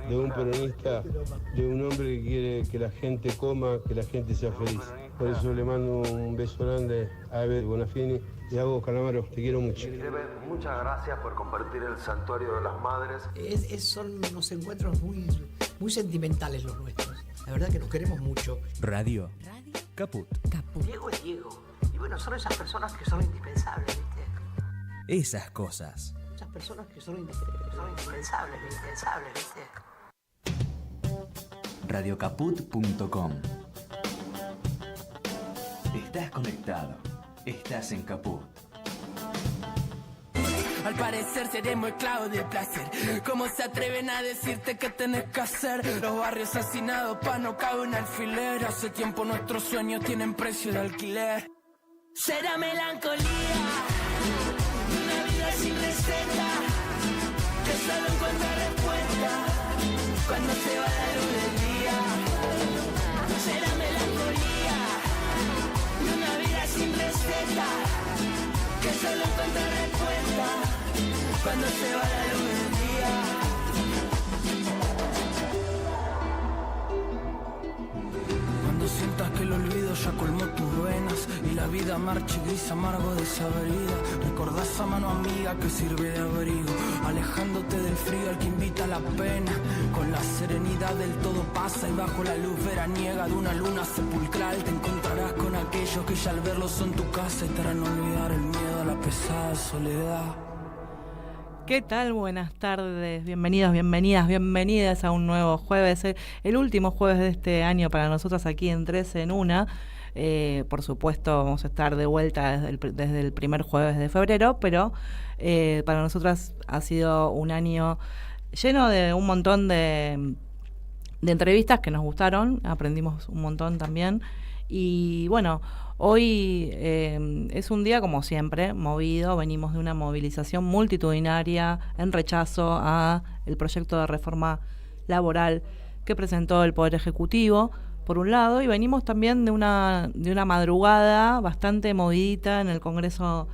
de un peronista, de un hombre que quiere que la gente coma, que la gente sea feliz. Por eso le mando un beso grande a Ever Bonafini y a vos, Calamaro, te quiero mucho. Muchas gracias por compartir el Santuario de las Madres. Son unos encuentros muy sentimentales los nuestros. La verdad que nos queremos mucho. Radio Caput. Diego es Diego. Y bueno, son esas personas que son indispensables, ¿viste? Esas cosas. Esas personas que son indispensables, ¿viste? Radiocaput.com. Estás conectado. Estás en Caput. Al parecer seremos esclavos del placer. ¿Cómo se atreven a decirte qué tenés que hacer? Los barrios asesinados pa' no cabe un alfiler. Hace tiempo nuestros sueños tienen precio de alquiler. Será melancolía, una vida sin receta, que solo encuentra respuesta cuando se va la luz del día. Será melancolía, una vida sin receta, que solo encuentra respuesta cuando se va la luz del día. Cuando sientas que el olvido ya colmó tus venas y la vida marcha y gris amargo desabrida, recordás a mano amiga que sirve de abrigo, alejándote del frío al que invita a la pena. Con la serenidad del todo pasa y bajo la luz veraniega de una luna sepulcral te encontrarás con aquellos que ya al verlos son tu casa y te harán olvidar el miedo a la pesada soledad. ¿Qué tal? Buenas tardes, bienvenidos, bienvenidas a un nuevo jueves, el último jueves de este año para nosotros aquí en 13 en 1. Por supuesto vamos a estar de vuelta desde el primer jueves de febrero, pero para nosotras ha sido un año lleno de un montón de entrevistas que nos gustaron, aprendimos un montón también y bueno, hoy es un día, como siempre, movido. Venimos de una movilización multitudinaria en rechazo a el proyecto de reforma laboral que presentó el Poder Ejecutivo, por un lado, y venimos también de una madrugada bastante movidita en el Congreso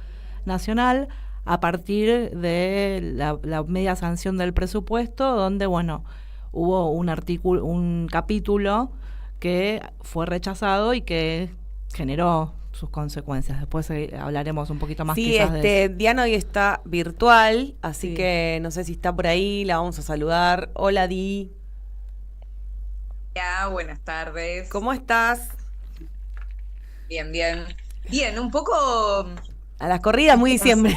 Nacional a partir de la media sanción del presupuesto, donde, bueno, hubo un capítulo que fue rechazado y que generó sus consecuencias. Después hablaremos un poquito más quizás de eso. Diana hoy está virtual, así que no sé si está por ahí, la vamos a saludar. Hola, Di. Ya, buenas tardes. ¿Cómo estás? Bien, bien. Bien, un poco... A las corridas, muy diciembre.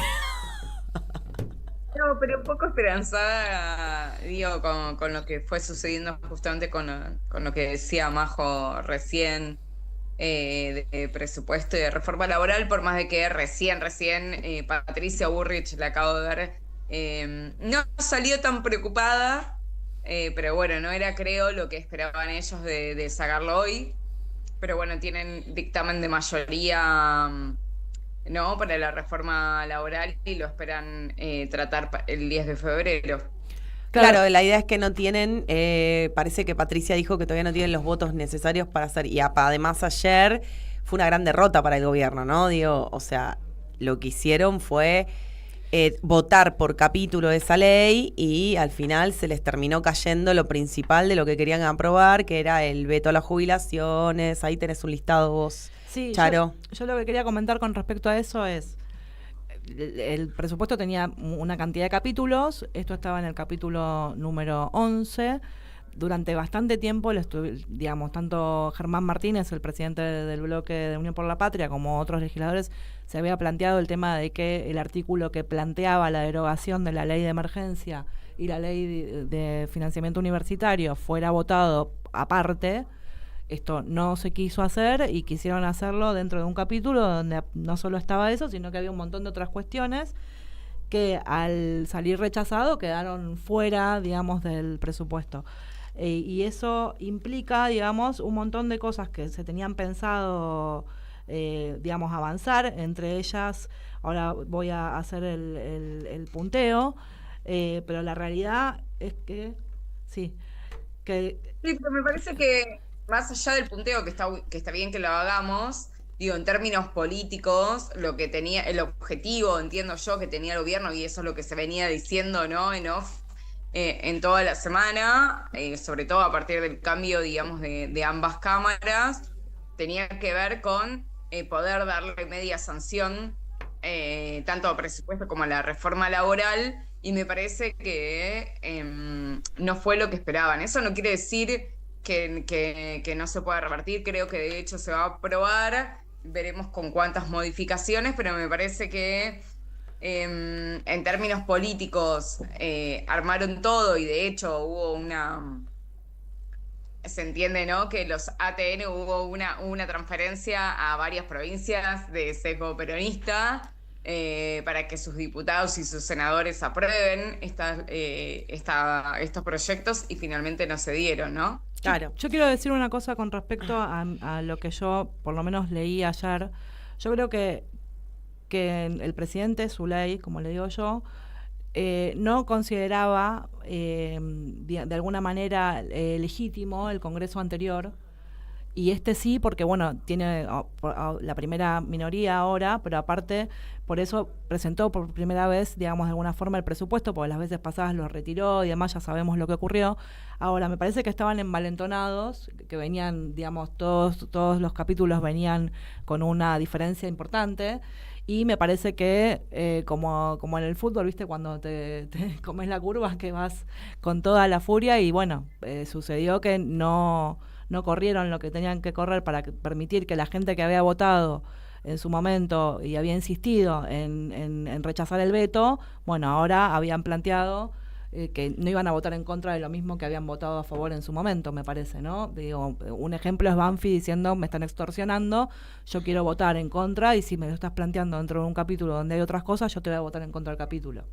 No, pero un poco esperanzada, digo, con lo que fue sucediendo justamente con lo que decía Majo recién, de presupuesto y de reforma laboral, por más de que recién Patricia Bullrich, la acabo de ver, no salió tan preocupada, pero bueno, no era, creo, lo que esperaban ellos de sacarlo hoy, pero bueno, tienen dictamen de mayoría, ¿no?, para la reforma laboral y lo esperan tratar el 10 de febrero. Claro, la idea es que no tienen, parece que Patricia dijo que todavía no tienen los votos necesarios para hacer, y además ayer fue una gran derrota para el gobierno, ¿no? Digo, o sea, lo que hicieron fue votar por capítulo de esa ley y al final se les terminó cayendo lo principal de lo que querían aprobar, que era el veto a las jubilaciones. Ahí tenés un listado vos, sí, Charo. Yo lo que quería comentar con respecto a eso es, el presupuesto tenía una cantidad de capítulos, esto estaba en el capítulo número 11, durante bastante tiempo, digamos, tanto Germán Martínez, el presidente del bloque de Unión por la Patria, como otros legisladores, se había planteado el tema de que el artículo que planteaba la derogación de la ley de emergencia y la ley de financiamiento universitario fuera votado aparte. Esto no se quiso hacer y quisieron hacerlo dentro de un capítulo donde no solo estaba eso, sino que había un montón de otras cuestiones que al salir rechazado quedaron fuera, digamos, del presupuesto. Y eso implica, digamos, un montón de cosas que se tenían pensado, digamos, avanzar. Entre ellas, ahora voy a hacer el punteo, pero la realidad es que, sí, pero me parece que más allá del punteo, que está bien que lo hagamos, digo, en términos políticos, lo que tenía, el objetivo, entiendo yo, que tenía el gobierno, y eso es lo que se venía diciendo, ¿no?, en off, en toda la semana, sobre todo a partir del cambio, digamos, de ambas cámaras, tenía que ver con poder darle media sanción tanto a presupuesto como a la reforma laboral, y me parece que no fue lo que esperaban. Eso no quiere decir que no se pueda revertir, creo que de hecho se va a aprobar, veremos con cuántas modificaciones, pero me parece que en términos políticos armaron todo, y de hecho hubo se entiende, ¿no?, que los ATN hubo una transferencia a varias provincias de sesgo peronista para que sus diputados y sus senadores aprueben estos proyectos, y finalmente no se dieron, ¿no? Claro. Yo quiero decir una cosa con respecto a lo que yo por lo menos leí ayer. Yo creo que el presidente Zuley, como le digo yo, no consideraba de alguna manera legítimo el Congreso anterior, y sí, porque bueno, tiene la primera minoría ahora, pero aparte por eso presentó por primera vez, digamos, de alguna forma el presupuesto, porque las veces pasadas lo retiró y demás, ya sabemos lo que ocurrió. Ahora, me parece que estaban envalentonados, que venían, digamos, todos los capítulos venían con una diferencia importante. Y me parece que, como en el fútbol, ¿viste? Cuando te comes la curva, que vas con toda la furia, y bueno, sucedió que no corrieron lo que tenían que correr para permitir que la gente que había votado en su momento y había insistido en rechazar el veto, bueno, ahora habían planteado que no iban a votar en contra de lo mismo que habían votado a favor en su momento, me parece, ¿no? Digo, un ejemplo es Banfi diciendo, me están extorsionando, yo quiero votar en contra, y si me lo estás planteando dentro de un capítulo donde hay otras cosas, yo te voy a votar en contra del capítulo.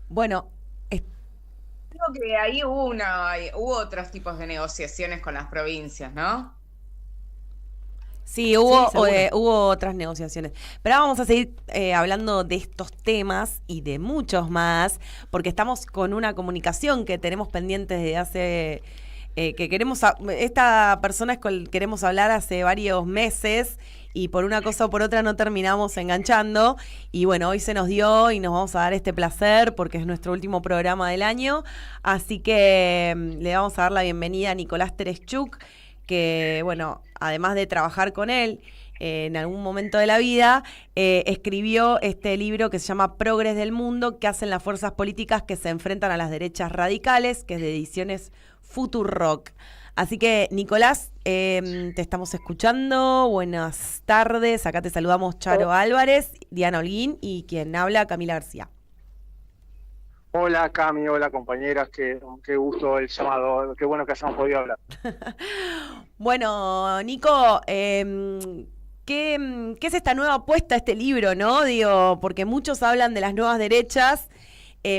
Bueno, creo que ahí hubo otros tipos de negociaciones con las provincias, ¿no? Sí, hubo otras negociaciones. Pero ahora vamos a seguir hablando de estos temas y de muchos más, porque estamos con una comunicación que tenemos pendiente desde hace... esta persona es con la que queremos hablar hace varios meses, y por una cosa o por otra no terminamos enganchando, y bueno, hoy se nos dio y nos vamos a dar este placer porque es nuestro último programa del año, así que le vamos a dar la bienvenida a Nicolás Tereshchuk, que bueno, además de trabajar con él en algún momento de la vida, escribió este libro que se llama Progres del Mundo, que hacen las fuerzas políticas que se enfrentan a las derechas radicales, que es de Ediciones Futurock. Así que, Nicolás, te estamos escuchando. Buenas tardes. Acá te saludamos Charo Álvarez, Diana Holguín y quien habla, Camila García. Hola Cami, hola compañeras, qué gusto el llamado, qué bueno que hayamos podido hablar. Bueno, Nico, ¿qué es esta nueva apuesta a este libro, no? Digo, porque muchos hablan de las nuevas derechas,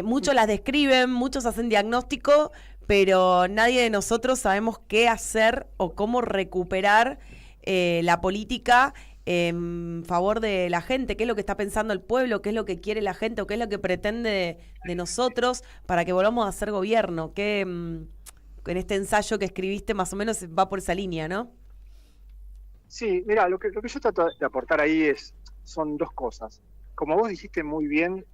muchos las describen, muchos hacen diagnóstico, pero nadie de nosotros sabemos qué hacer o cómo recuperar la política en favor de la gente, qué es lo que está pensando el pueblo, qué es lo que quiere la gente o qué es lo que pretende de nosotros para que volvamos a hacer gobierno. Que en este ensayo que escribiste más o menos va por esa línea, ¿no? Sí, mira, lo que yo trato de aportar ahí son dos cosas. Como vos dijiste muy bien,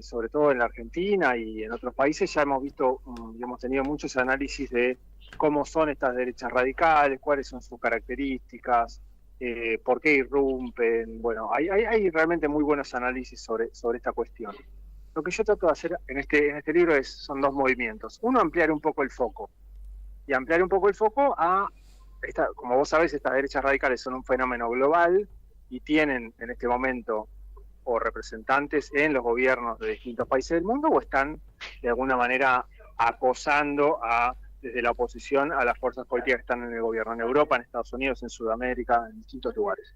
sobre todo en la Argentina y en otros países ya hemos visto y hemos tenido muchos análisis de cómo son estas derechas radicales, cuáles son sus características, por qué irrumpen. Bueno, hay realmente muy buenos análisis sobre esta cuestión. Lo que yo trato de hacer en este libro son dos movimientos. Uno, ampliar un poco el foco. Y ampliar un poco el foco como vos sabés, estas derechas radicales son un fenómeno global y tienen en este momento o representantes en los gobiernos de distintos países del mundo, o están de alguna manera acosando desde la oposición a las fuerzas políticas que están en el gobierno, en Europa, en Estados Unidos, en Sudamérica, en distintos lugares.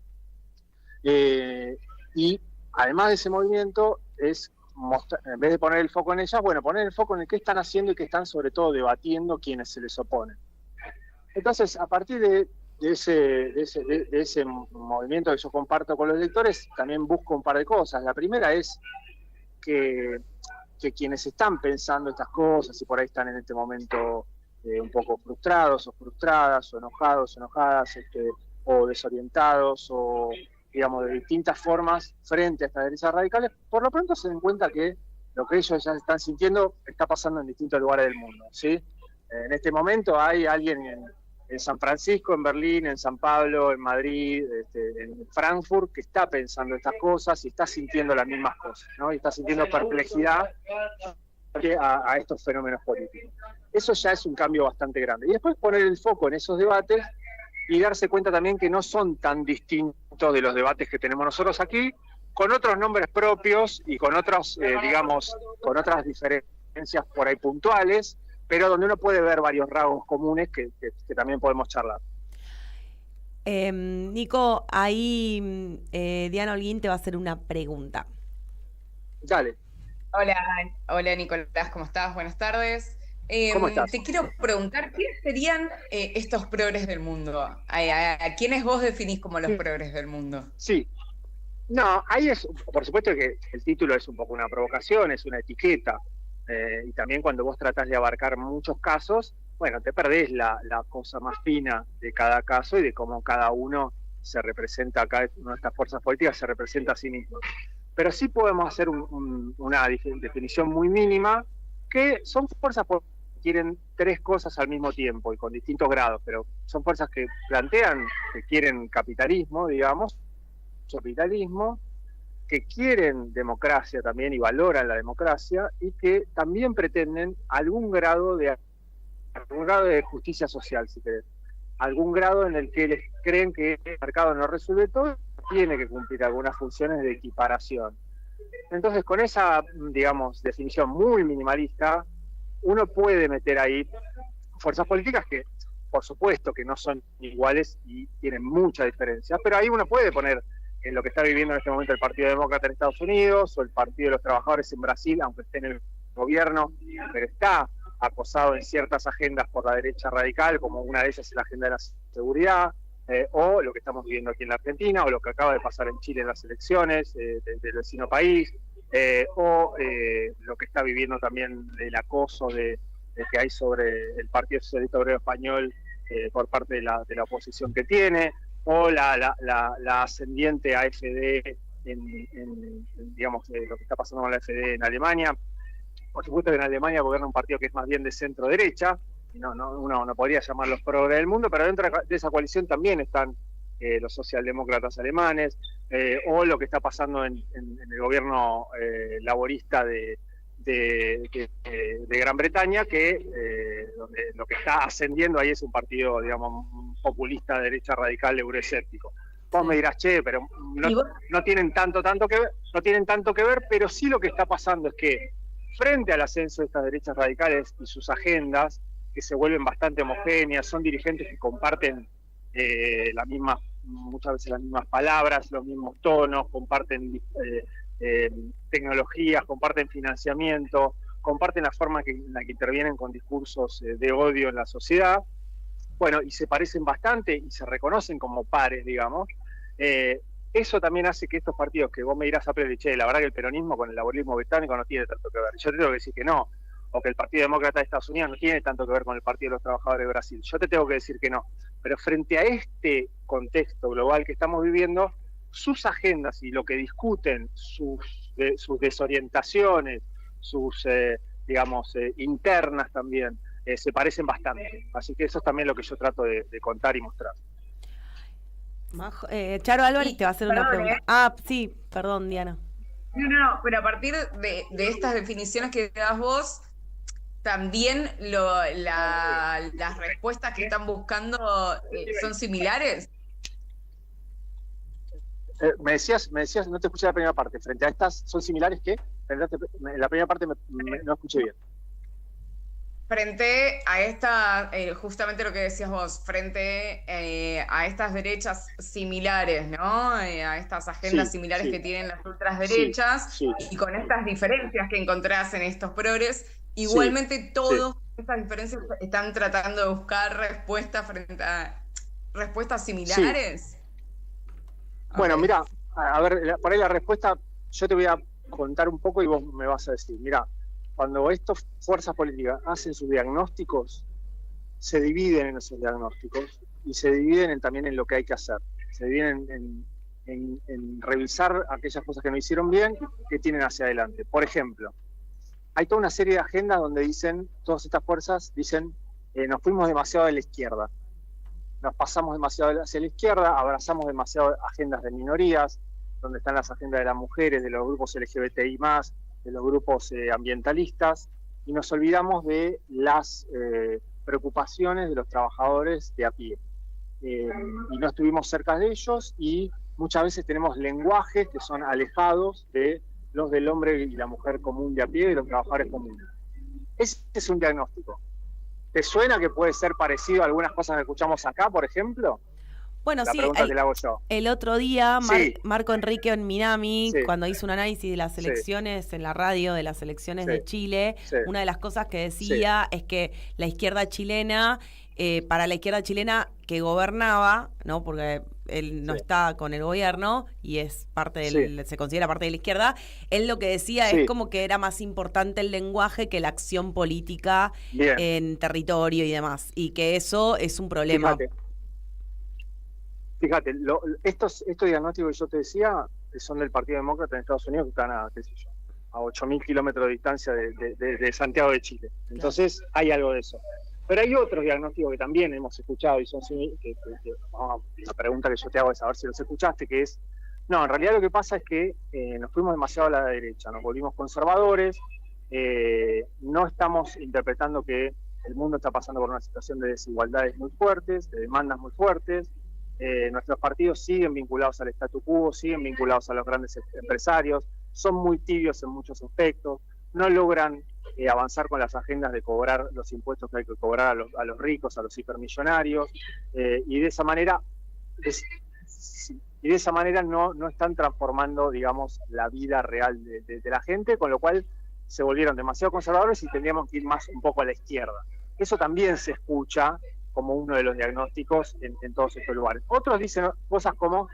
Y además de ese movimiento es mostrar, en vez de poner el foco en ellas, bueno, poner el foco en el qué están haciendo y qué están sobre todo debatiendo quienes se les oponen. Entonces, a partir de ese movimiento que yo comparto con los lectores, también busco un par de cosas. La primera es que quienes están pensando estas cosas y por ahí están en este momento un poco frustrados o frustradas, o enojados, enojadas, o desorientados, o digamos de distintas formas frente a estas derechas radicales, por lo pronto se den cuenta que lo que ellos ya están sintiendo está pasando en distintos lugares del mundo, ¿sí? En este momento hay alguien en San Francisco, en Berlín, en San Pablo, en Madrid, en Frankfurt, que está pensando estas cosas y está sintiendo las mismas cosas, ¿no? Y está sintiendo perplejidad a estos fenómenos políticos. Eso ya es un cambio bastante grande. Y después poner el foco en esos debates y darse cuenta también que no son tan distintos de los debates que tenemos nosotros aquí, con otros nombres propios y con otros, con otras diferencias por ahí puntuales, pero donde uno puede ver varios rasgos comunes que también podemos charlar. Nico, ahí Diana Holguín te va a hacer una pregunta. Dale. Hola Nicolás, ¿cómo estás? Buenas tardes. ¿Cómo estás? Te quiero preguntar, ¿quiénes serían estos progres del mundo? ¿A quiénes vos definís como los progres del mundo? Sí. No, ahí es, por supuesto que el título es un poco una provocación, es una etiqueta. Y también cuando vos tratás de abarcar muchos casos, bueno, te perdés la cosa más fina de cada caso y de cómo cada uno se representa, cada una de estas fuerzas políticas se representa a sí mismo. Pero sí podemos hacer una definición muy mínima, que son fuerzas que quieren tres cosas al mismo tiempo y con distintos grados, pero son fuerzas que plantean que quieren capitalismo, digamos, capitalismo, que quieren democracia también y valoran la democracia y que también pretenden algún grado de justicia social, si querés. Algún grado en el que les creen que el mercado no resuelve todo, tiene que cumplir algunas funciones de equiparación. Entonces, con esa, digamos, definición muy minimalista, uno puede meter ahí fuerzas políticas que, por supuesto, que no son iguales y tienen mucha diferencia, pero ahí uno puede poner en lo que está viviendo en este momento el Partido Demócrata en Estados Unidos o el Partido de los Trabajadores en Brasil, aunque esté en el gobierno, pero está acosado en ciertas agendas por la derecha radical, como una de ellas es la agenda de la seguridad, o lo que estamos viviendo aquí en la Argentina, o lo que acaba de pasar en Chile en las elecciones del vecino país, o lo que está viviendo también el acoso que hay sobre el Partido Socialista Obrero Español por parte de la oposición que tiene, o la ascendiente AfD digamos, lo que está pasando con la AfD en Alemania. Por supuesto que en Alemania gobierna un partido que es más bien de centro-derecha, y uno no podría llamarlos progres del mundo, pero dentro de esa coalición también están los socialdemócratas alemanes, o lo que está pasando en el gobierno laborista de Gran Bretaña, donde lo que está ascendiendo ahí es un partido, digamos, populista, derecha radical, euroescéptico. Vos me dirás, che, pero no tienen tanto que ver, pero sí lo que está pasando es que frente al ascenso de estas derechas radicales y sus agendas, que se vuelven bastante homogéneas, son dirigentes que comparten muchas veces las mismas palabras, los mismos tonos, comparten tecnologías, comparten financiamiento, comparten la forma en la que intervienen con discursos de odio en la sociedad, bueno, y se parecen bastante y se reconocen como pares, digamos. Eso también hace que estos partidos que vos me dirás a che, la verdad que el peronismo con el laborismo británico no tiene tanto que ver. Yo te tengo que decir que no, o que el Partido Demócrata de Estados Unidos no tiene tanto que ver con el Partido de los Trabajadores de Brasil. Yo te tengo que decir que no. Pero frente a este contexto global que estamos viviendo, sus agendas y lo que discuten, sus desorientaciones, sus, internas también, se parecen bastante. Así que eso es también lo que yo trato de contar y mostrar. Charo Álvarez te va a hacer una pregunta. Sí, perdón, Diana. No, pero a partir de estas definiciones que das vos, también las respuestas que están buscando son similares. Me decías, no te escuché la primera parte. Frente a estas, ¿son similares qué? La primera parte no escuché bien. Frente a esta, justamente lo que decías vos, frente a estas derechas similares, ¿no? A estas agendas similares que tienen las ultraderechas, y con estas diferencias que encontrás en estos progres, igualmente todas estas diferencias están tratando de buscar respuestas frente a respuestas similares. Bueno, mira, a ver, por ahí la respuesta, yo te voy a contar un poco y vos me vas a decir, mira, cuando estas fuerzas políticas hacen sus diagnósticos, se dividen en esos diagnósticos y se dividen también en lo que hay que hacer. Se dividen en revisar aquellas cosas que no hicieron bien y que tienen hacia adelante. Por ejemplo, hay toda una serie de agendas donde dicen, todas estas fuerzas dicen, nos fuimos demasiado de la izquierda, nos pasamos demasiado hacia la izquierda, abrazamos demasiado agendas de minorías, donde están las agendas de las mujeres, de los grupos LGBTI+, de los grupos ambientalistas, y nos olvidamos de las preocupaciones de los trabajadores de a pie. Y no estuvimos cerca de ellos, y muchas veces tenemos lenguajes que son alejados de los del hombre y la mujer común de a pie, de los trabajadores comunes. Ese es un diagnóstico. ¿Te suena que puede ser parecido a algunas cosas que escuchamos acá, por ejemplo? Bueno, la sí, pregunta te la hago yo. El otro día, Sí. Marco Enrique en Minami, Sí. cuando hizo un análisis de las elecciones en la radio, de las elecciones de Chile, una de las cosas que decía es que la izquierda chilena, para la izquierda chilena que gobernaba, ¿no? Porque él no está con el gobierno y es parte del, se considera parte de la izquierda, él lo que decía es como que era más importante el lenguaje que la acción política en territorio y demás, y que eso es un problema. Fíjate, estos diagnósticos que yo te decía son del Partido Demócrata en Estados Unidos, que están a 8.000 kilómetros de distancia de Santiago de Chile. Entonces hay algo de eso. Pero hay otros diagnósticos que también hemos escuchado y son la pregunta que yo te hago es a ver si los escuchaste, que es, no, en realidad lo que pasa es que nos fuimos demasiado a la derecha, nos volvimos conservadores, no estamos interpretando que el mundo está pasando por una situación de desigualdades muy fuertes, de demandas muy fuertes, nuestros partidos siguen vinculados al statu quo, siguen vinculados a los grandes empresarios, son muy tibios en muchos aspectos, no logran avanzar con las agendas de cobrar los impuestos que hay que cobrar a los ricos, a los hipermillonarios, y de esa manera no están transformando, digamos, la vida real de la gente, con lo cual se volvieron demasiado conservadores y tendríamos que ir más un poco a la izquierda. Eso también se escucha como uno de los diagnósticos en todos estos lugares. Otros dicen cosas como,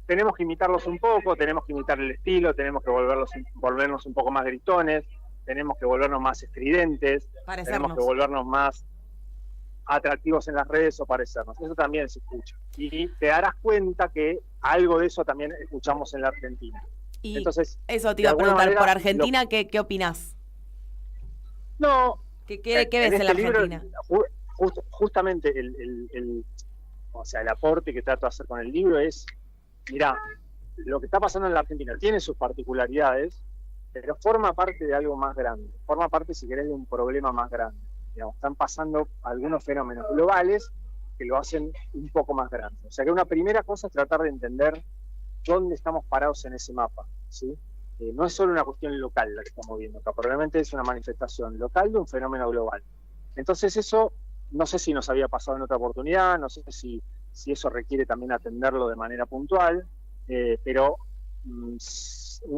tenemos que imitarlos un poco, tenemos que imitar el estilo, tenemos que volvernos un poco más gritones, tenemos que volvernos más estridentes, tenemos que volvernos más atractivos en las redes o parecernos. Eso también se escucha. Y te darás cuenta que algo de eso también escuchamos en la Argentina. Y entonces, eso te iba a preguntar, por Argentina, ¿qué opinás? No. ¿Qué ves en la Argentina? Justamente el aporte que trato de hacer con el libro es, mirá, lo que está pasando en la Argentina tiene sus particularidades, pero forma parte de algo más grande, forma parte, si querés, de un problema más grande. Digamos, están pasando algunos fenómenos globales que lo hacen un poco más grande. O sea que una primera cosa es tratar de entender dónde estamos parados en ese mapa, ¿sí? No es solo una cuestión local la que estamos viendo acá, probablemente es una manifestación local de un fenómeno global. Entonces eso, no sé si nos había pasado en otra oportunidad, no sé si eso requiere también atenderlo de manera puntual, pero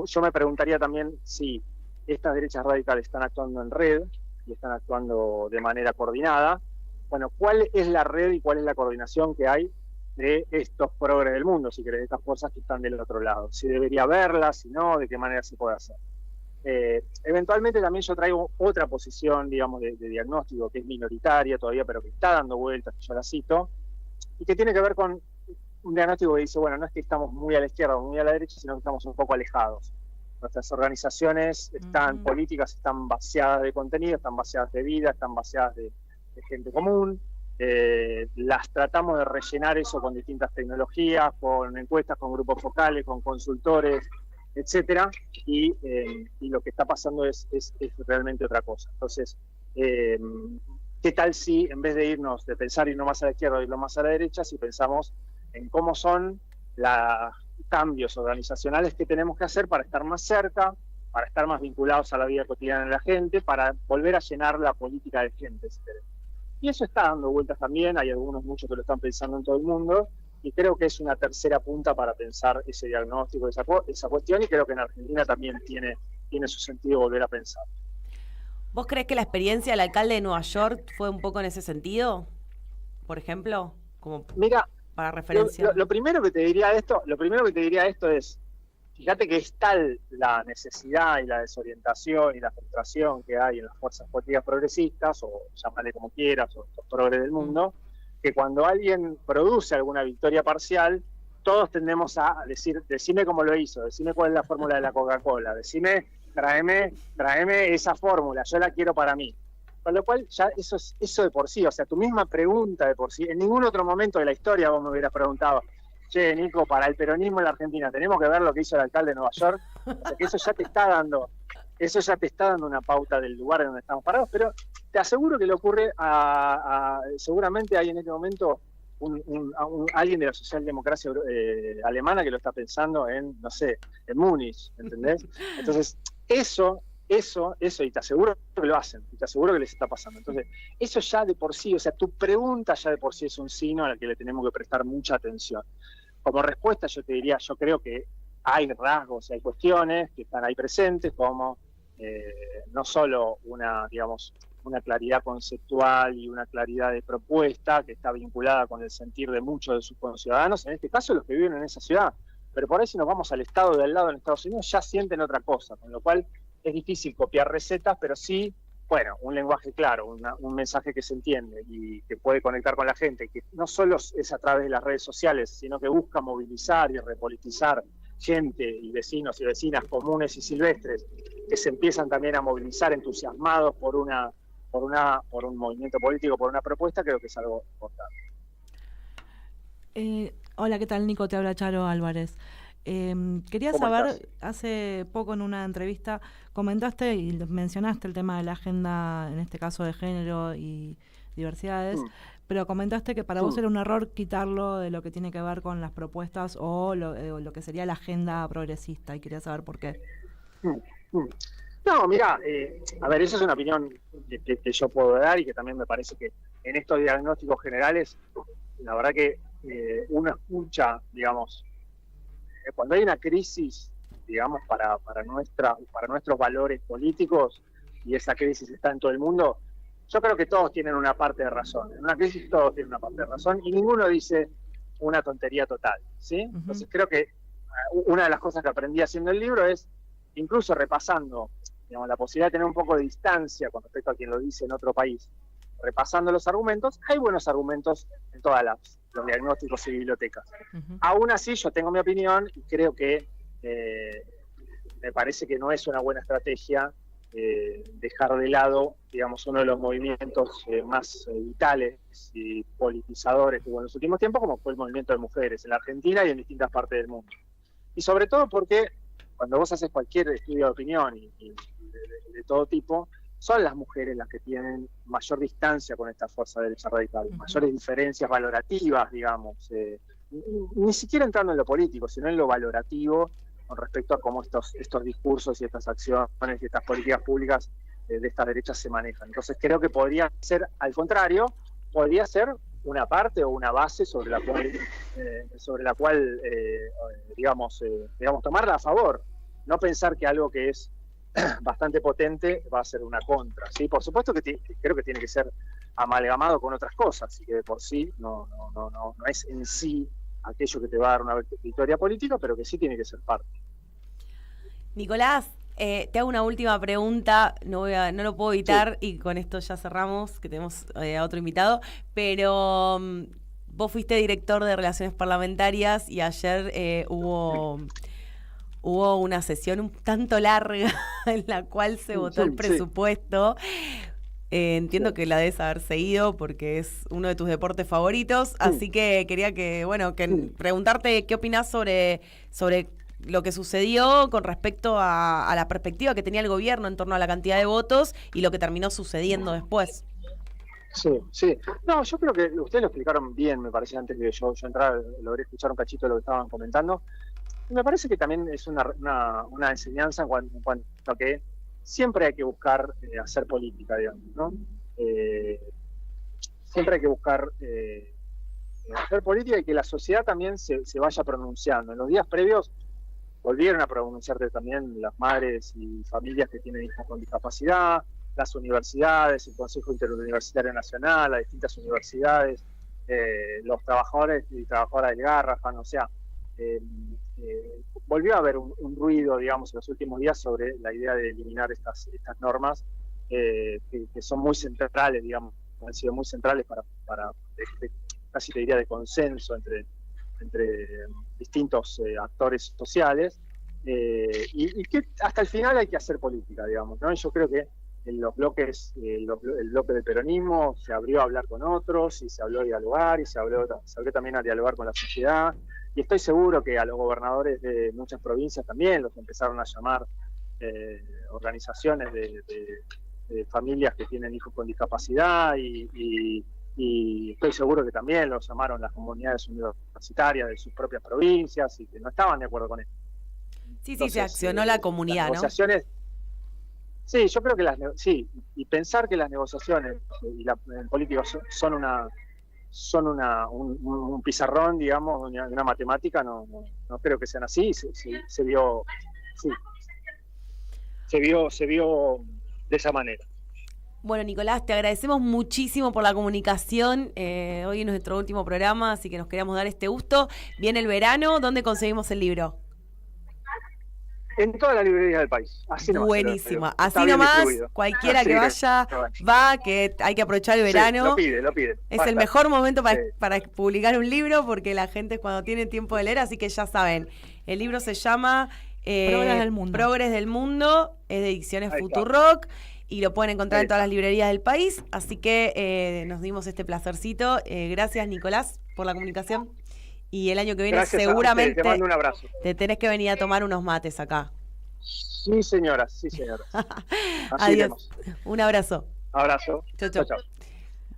yo me preguntaría también si estas derechas radicales están actuando en red y están actuando de manera coordinada. Bueno, ¿cuál es la red y cuál es la coordinación que hay de estos progres del mundo, si querés, de estas fuerzas que están del otro lado? Si debería verlas, si no, de qué manera se puede hacer. Eventualmente también yo traigo otra posición, digamos, de diagnóstico que es minoritaria todavía, pero que está dando vueltas, que yo la cito, y que tiene que ver con un diagnóstico que dice, bueno, no es que estamos muy a la izquierda o muy a la derecha, sino que estamos un poco alejados. Nuestras organizaciones políticas están vaciadas de contenido, están vaciadas de vida, están vaciadas de gente común. Las tratamos de rellenar eso con distintas tecnologías, con encuestas, con grupos focales, con consultores, etcétera, y lo que está pasando es realmente otra cosa. Entonces, ¿qué tal si en vez de pensar irnos más a la izquierda o irnos más a la derecha, si pensamos en cómo son los cambios organizacionales que tenemos que hacer para estar más cerca, para estar más vinculados a la vida cotidiana de la gente, para volver a llenar la política de gente, si querés? Y eso está dando vueltas también, hay muchos que lo están pensando en todo el mundo, y creo que es una tercera punta para pensar ese diagnóstico, esa cuestión, y creo que en Argentina también tiene su sentido volver a pensar. ¿Vos crees que la experiencia del alcalde de Nueva York fue un poco en ese sentido? Por ejemplo, como mira, para referencia. Lo primero que te diría de esto es, fíjate que es tal la necesidad y la desorientación y la frustración que hay en las fuerzas políticas progresistas, o llámale como quieras, o los progres del mundo, que cuando alguien produce alguna victoria parcial, todos tendemos a decir, decime cómo lo hizo, decime cuál es la fórmula de la Coca-Cola, decime tráeme esa fórmula, yo la quiero para mí. Con lo cual, ya eso de por sí, o sea, tu misma pregunta de por sí, en ningún otro momento de la historia vos me hubieras preguntado, che, Nico, para el peronismo en la Argentina, ¿tenemos que ver lo que hizo el alcalde de Nueva York? O sea, que eso ya te está dando una pauta del lugar en donde estamos parados, pero te aseguro que le ocurre seguramente hay en este momento alguien de la socialdemocracia alemana que lo está pensando en, no sé, en Múnich, ¿entendés? Entonces, eso, y te aseguro que lo hacen, y te aseguro que les está pasando. Entonces, eso ya de por sí, o sea, tu pregunta ya de por sí es un signo al que le tenemos que prestar mucha atención. Como respuesta, yo te diría, yo creo que hay rasgos, hay cuestiones que están ahí presentes, como no solo una claridad conceptual y una claridad de propuesta que está vinculada con el sentir de muchos de sus conciudadanos, en este caso los que viven en esa ciudad. Pero por ahí si nos vamos al estado de al lado en Estados Unidos ya sienten otra cosa, con lo cual es difícil copiar recetas, pero sí, bueno, un lenguaje claro, un mensaje que se entiende y que puede conectar con la gente, que no solo es a través de las redes sociales, sino que busca movilizar y repolitizar gente y vecinos y vecinas comunes y silvestres que se empiezan también a movilizar entusiasmados por un movimiento político, por una propuesta, creo que es algo importante. Hola, ¿qué tal, Nico? Te habla Charo Álvarez. Quería saber, hace poco en una entrevista comentaste y mencionaste el tema de la agenda, en este caso de género y diversidades, pero comentaste que para vos era un error quitarlo de lo que tiene que ver con las propuestas o lo que sería la agenda progresista, y quería saber por qué. No, mira, a ver, esa es una opinión que yo puedo dar y que también me parece que en estos diagnósticos generales, la verdad que uno escucha, digamos, cuando hay una crisis, digamos, para nuestros valores políticos, y esa crisis está en todo el mundo, yo creo que todos tienen una parte de razón. En una crisis todos tienen una parte de razón y ninguno dice una tontería total, ¿sí? Entonces creo que una de las cosas que aprendí haciendo el libro es, incluso repasando, digamos, la posibilidad de tener un poco de distancia con respecto a quien lo dice en otro país, repasando los argumentos, hay buenos argumentos en todos los diagnósticos y bibliotecas. Aún así, yo tengo mi opinión y creo que me parece que no es una buena estrategia dejar de lado, digamos, uno de los movimientos más vitales y politizadores que hubo en los últimos tiempos, como fue el movimiento de mujeres en la Argentina y en distintas partes del mundo. Y sobre todo porque cuando vos haces cualquier estudio de opinión y de todo tipo, son las mujeres las que tienen mayor distancia con esta fuerza derecha radical, mayores diferencias valorativas, digamos, ni siquiera entrando en lo político, sino en lo valorativo con respecto a cómo estos discursos y estas acciones y estas políticas públicas de estas derechas se manejan. Entonces creo que podría ser, al contrario, podría ser una parte o una base sobre la cual digamos, tomarla a favor, no pensar que algo que es bastante potente va a ser una contra, ¿sí? Por supuesto que creo que tiene que ser amalgamado con otras cosas y que de por sí no es en sí aquello que te va a dar una victoria política, pero que sí tiene que ser parte. Nicolás, te hago una última pregunta, no lo puedo evitar, y con esto ya cerramos, que tenemos a otro invitado, pero vos fuiste director de Relaciones Parlamentarias y ayer hubo una sesión un tanto larga en la cual se votó el presupuesto. Entiendo que la debes haber seguido porque es uno de tus deportes favoritos, así que quería preguntarte qué opinás sobre lo que sucedió con respecto a la perspectiva que tenía el gobierno en torno a la cantidad de votos y lo que terminó sucediendo después. Sí. No, yo creo que ustedes lo explicaron bien, me parece, antes de yo entrar, logré escuchar un cachito de lo que estaban comentando. Me parece que también es una enseñanza en cuanto a que siempre hay que buscar hacer política, digamos, ¿no? Siempre hay que buscar hacer política y que la sociedad también se vaya pronunciando. En los días previos volvieron a pronunciarse también las madres y familias que tienen hijos con discapacidad, las universidades, el Consejo Interuniversitario Nacional, las distintas universidades, los trabajadores y trabajadoras del Garrahan, o sea, volvió a haber un ruido, digamos, en los últimos días sobre la idea de eliminar estas normas que son muy centrales, digamos, han sido muy centrales para casi te diría de consenso entre distintos actores sociales, y que hasta el final hay que hacer política, digamos, ¿no? Y yo creo que en los bloques, el bloque del peronismo se abrió a hablar con otros, y se habló a dialogar, y se abrió también a dialogar con la sociedad, y estoy seguro que a los gobernadores de muchas provincias también los empezaron a llamar organizaciones de familias que tienen hijos con discapacidad, y estoy seguro que también los llamaron las comunidades universitarias de sus propias provincias y que no estaban de acuerdo con esto. Sí, Entonces, se accionó la comunidad, las negociaciones, ¿no? Sí, yo creo que y pensar que las negociaciones en política son un pizarrón, digamos, una matemática, no creo que sean así. Se vio de esa manera. Bueno, Nicolás, te agradecemos muchísimo por la comunicación. Hoy es nuestro último programa, así que nos queríamos dar este gusto. Viene el verano, ¿dónde conseguimos el libro? En todas las librerías del país. Así nomás. Buenísima. Así nomás, cualquiera que vaya, va, que hay que aprovechar el verano. Sí, lo pide. Es el mejor momento para publicar un libro, porque la gente es cuando tiene tiempo de leer, así que ya saben, el libro se llama Progres del Mundo, es de Ediciones Futurock, y lo pueden encontrar en todas las librerías del país, así que nos dimos este placercito. Gracias, Nicolás, por la comunicación. Y el año que viene seguramente te mando un abrazo. Te tenés que venir a tomar unos mates acá. Sí, señoras. Adiós. Un abrazo. Abrazo. Chau.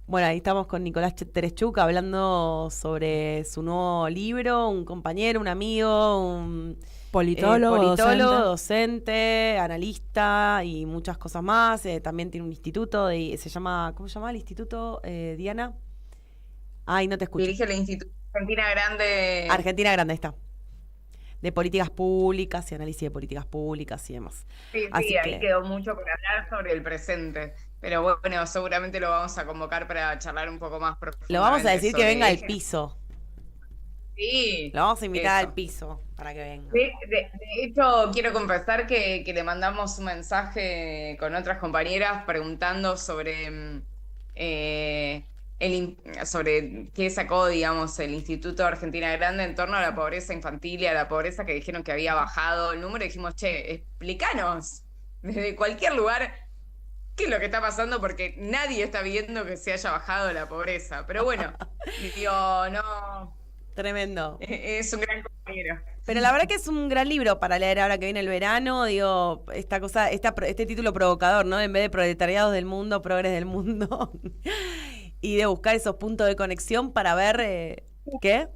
Bueno, ahí estamos con Nicolás Terechuk hablando sobre su nuevo libro, un compañero, un amigo, un politólogo, docente, analista y muchas cosas más. También tiene un instituto, se llama, ¿cómo se llama el instituto, Diana? Ay, no te escucho. Dirige el Instituto Argentina Grande. Argentina Grande, ahí está. De políticas públicas y análisis de políticas públicas y demás. Sí, ahí quedó mucho por hablar sobre el presente. Pero bueno, seguramente lo vamos a convocar para charlar un poco más profundamente. Lo vamos a decir que venga al piso. Sí. Lo vamos a invitar al piso para que venga. De hecho, quiero confesar que le mandamos un mensaje con otras compañeras preguntando sobre sobre qué sacó, digamos, el Instituto Argentina Grande en torno a la pobreza infantil y a la pobreza, que dijeron que había bajado el número, y dijimos, explícanos desde cualquier lugar qué es lo que está pasando, porque nadie está viendo que se haya bajado la pobreza. Pero bueno, no... Tremendo. Es un gran compañero. Pero la verdad que es un gran libro para leer ahora que viene el verano. Este título provocador, ¿no? En vez de proletariados del mundo, progres del mundo. Y de buscar esos puntos de conexión para ver ¿qué?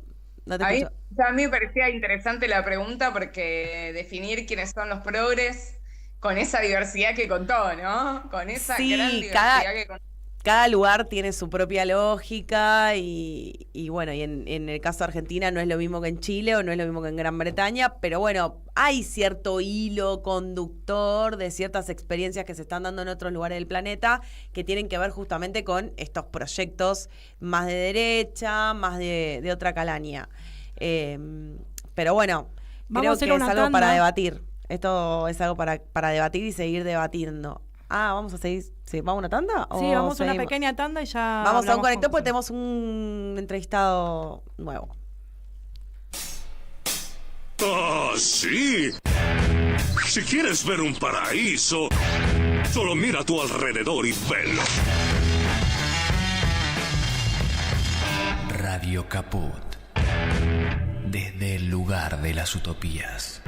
No te escucho. A mí me parecía interesante la pregunta, porque definir quiénes son los progres con esa diversidad que contó, ¿no? Con esa gran diversidad que contó. Cada lugar tiene su propia lógica y bueno, y en el caso de Argentina no es lo mismo que en Chile o no es lo mismo que en Gran Bretaña, pero bueno, hay cierto hilo conductor de ciertas experiencias que se están dando en otros lugares del planeta que tienen que ver justamente con estos proyectos más de derecha, más de otra calaña. Pero bueno, creo que es algo para debatir. Esto es algo para debatir y seguir debatiendo. Vamos a seguir. ¿Sí? ¿Vamos a una tanda? Sí, vamos a una pequeña tanda y ya. Vamos a un conector porque tenemos un entrevistado nuevo. Sí. Si quieres ver un paraíso, solo mira a tu alrededor y velo. Radio Caput. Desde el lugar de las utopías.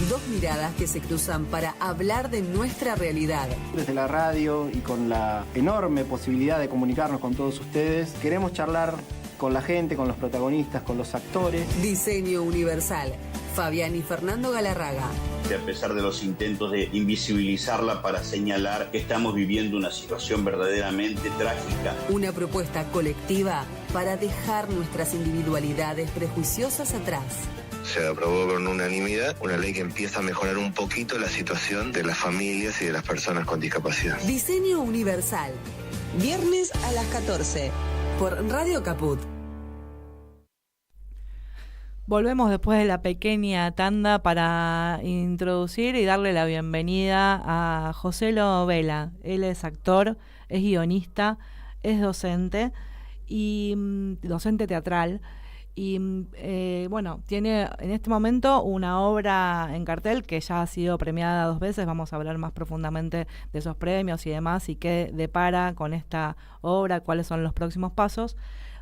Dos miradas que se cruzan para hablar de nuestra realidad. Desde la radio y con la enorme posibilidad de comunicarnos con todos ustedes, queremos charlar con la gente, con los protagonistas, con los actores. Diseño Universal. Fabián y Fernando Galarraga. A pesar de los intentos de invisibilizarla para señalar que estamos viviendo una situación verdaderamente trágica. Una propuesta colectiva para dejar nuestras individualidades prejuiciosas atrás. Se aprobó con unanimidad una ley que empieza a mejorar un poquito la situación de las familias y de las personas con discapacidad. Diseño Universal. Viernes a las 14 por Radio Caput. Volvemos después de la pequeña tanda para introducir y darle la bienvenida a José Vela. Él es actor, es guionista, es docente y docente teatral. Y bueno, tiene en este momento una obra en cartel que ya ha sido premiada 2 veces. Vamos a hablar más profundamente de esos premios y demás y qué depara con esta obra, cuáles son los próximos pasos.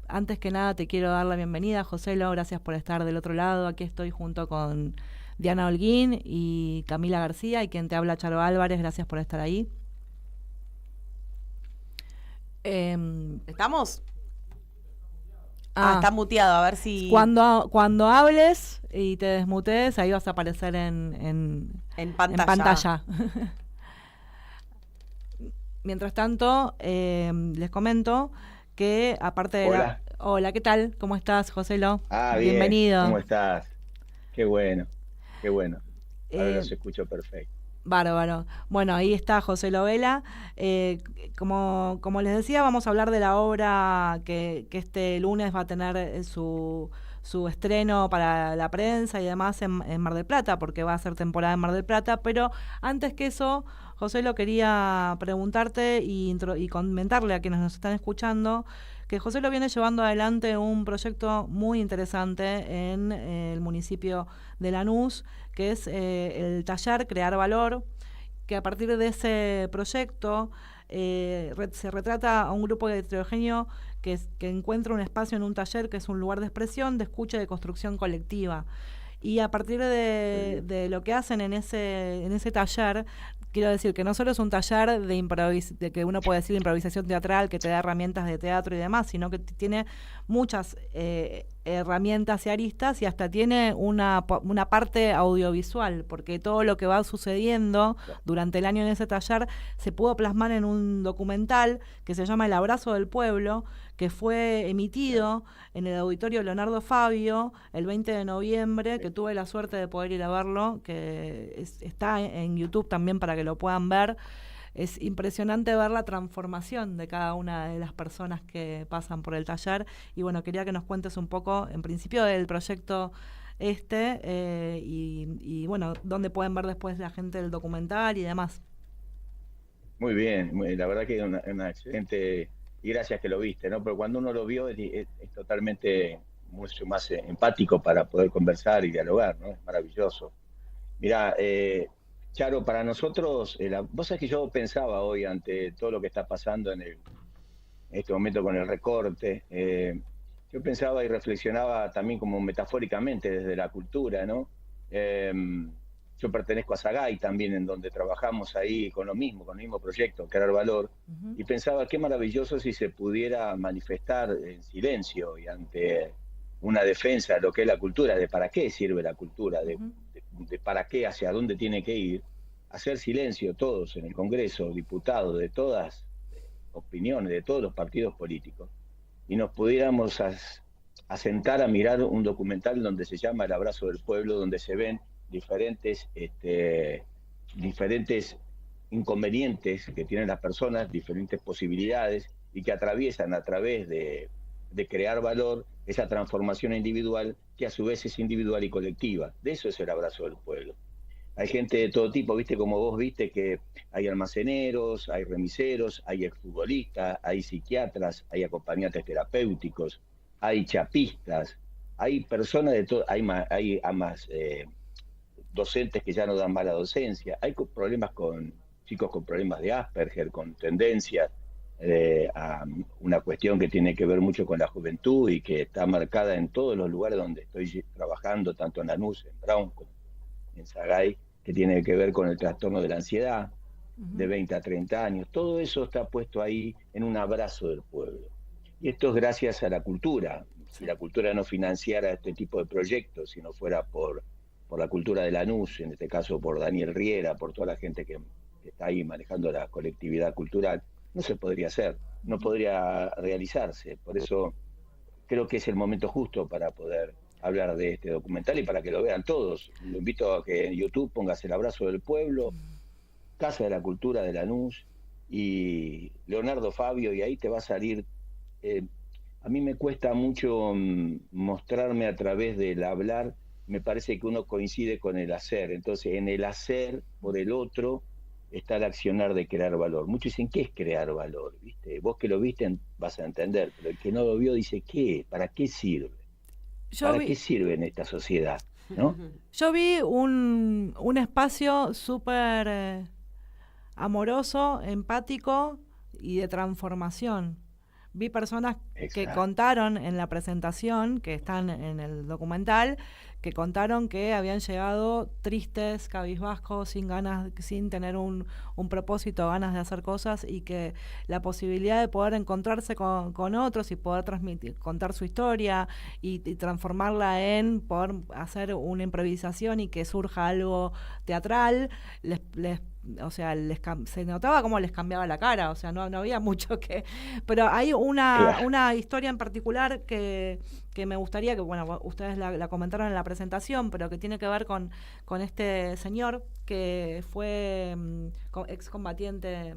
Antes que nada te quiero dar la bienvenida, Joselo, gracias por estar del otro lado. Aquí estoy junto con Diana Holguín y Camila García, y quien te habla, Charo Álvarez, gracias por estar ahí. ¿Estamos? Está muteado, a ver si... Cuando hables y te desmutees, ahí vas a aparecer en pantalla. Mientras tanto, les comento que aparte de Hola, ¿qué tal? ¿Cómo estás, Joselo? Bien. Bienvenido. ¿Cómo estás? Qué bueno. Ahora los escucho perfecto. Bárbaro. Bueno, ahí está Joselo Vela. Como les decía, vamos a hablar de la obra que este lunes va a tener su estreno para la prensa y demás en Mar del Plata, porque va a ser temporada en Mar del Plata. Pero antes que eso, Joselo, quería preguntarte y comentarle a quienes nos están escuchando que Joselo viene llevando adelante un proyecto muy interesante en el municipio de Lanús, que es el taller Crear Valor, que a partir de ese proyecto se retrata a un grupo heterogéneo que encuentra un espacio en un taller que es un lugar de expresión, de escucha y de construcción colectiva. Y a partir de lo que hacen en ese taller, quiero decir que no solo es un taller de que uno puede decir improvisación teatral, que te da herramientas de teatro y demás, sino que tiene muchas herramientas y aristas, y hasta tiene una parte audiovisual, porque todo lo que va sucediendo durante el año en ese taller se pudo plasmar en un documental que se llama El Abrazo del Pueblo, que fue emitido en el Auditorio Leonardo Fabio el 20 de noviembre, que tuve la suerte de poder ir a verlo, que está en YouTube también para que lo puedan ver. Es impresionante ver la transformación de cada una de las personas que pasan por el taller. Y bueno, quería que nos cuentes un poco, en principio, del proyecto y bueno, dónde pueden ver después la gente del documental y demás. Muy bien, la verdad que es una excelente... Y gracias que lo viste, ¿no? Pero cuando uno lo vio es totalmente mucho más empático para poder conversar y dialogar, ¿no? Es maravilloso. Mirá, Charo, para nosotros, vos sabés que yo pensaba hoy ante todo lo que está pasando en este momento con el recorte, yo pensaba y reflexionaba también como metafóricamente desde la cultura, ¿no? Yo pertenezco a Sagay también, en donde trabajamos ahí con el mismo proyecto, Crear Valor, y pensaba qué maravilloso si se pudiera manifestar en silencio y ante una defensa de lo que es la cultura, de para qué sirve la cultura, de para qué, hacia dónde tiene que ir, hacer silencio todos en el Congreso, diputados de todas opiniones, de todos los partidos políticos, y nos pudiéramos asentar a mirar un documental donde se llama El Abrazo del Pueblo, donde se ven diferentes inconvenientes que tienen las personas, diferentes posibilidades, y que atraviesan a través de crear valor esa transformación individual, que a su vez es individual y colectiva. De eso es el Abrazo del Pueblo. Hay gente de todo tipo, viste, como vos viste, que hay almaceneros, hay remiseros, hay exfutbolistas, hay psiquiatras, hay acompañantes terapéuticos, hay chapistas, hay personas de todo, hay amas docentes que ya no dan mala docencia, hay problemas con chicos con problemas de Asperger, con tendencias a una cuestión que tiene que ver mucho con la juventud y que está marcada en todos los lugares donde estoy trabajando, tanto en Lanús, en Brown, como en Sagay, que tiene que ver con el trastorno de la ansiedad, de 20 a 30 años. Todo eso está puesto ahí en un abrazo del pueblo. Y esto es gracias a la cultura. Si la cultura no financiara este tipo de proyectos, si no fuera por la cultura de Lanús, en este caso por Daniel Riera, por toda la gente que está ahí manejando la colectividad cultural, no se podría hacer, no podría realizarse. Por eso creo que es el momento justo para poder hablar de este documental y para que lo vean todos. Lo invito a que en YouTube pongas El Abrazo del Pueblo, Casa de la Cultura de Lanús y Leonardo Fabio, y ahí te va a salir... a mí me cuesta mucho mostrarme a través del hablar. Me parece que uno coincide con el hacer. Entonces, en el hacer por el otro está el accionar de crear valor. Muchos dicen, ¿qué es crear valor? ¿Viste? Vos que lo viste vas a entender, pero el que no lo vio dice, ¿qué? ¿Para qué sirve? ¿Para qué sirve en esta sociedad? ¿No? Yo vi un espacio súper amoroso, empático y de transformación. Vi personas que contaron en la presentación, que están en el documental, que contaron que habían llegado tristes, cabizbajos, sin ganas, sin tener un propósito, ganas de hacer cosas, y que la posibilidad de poder encontrarse con otros y poder contar su historia y transformarla en poder hacer una improvisación y que surja algo teatral, se notaba cómo les cambiaba la cara, o sea, no había mucho que... Pero hay una historia en particular que me gustaría que, bueno, ustedes la comentaron en la presentación, pero que tiene que ver con este señor que fue excombatiente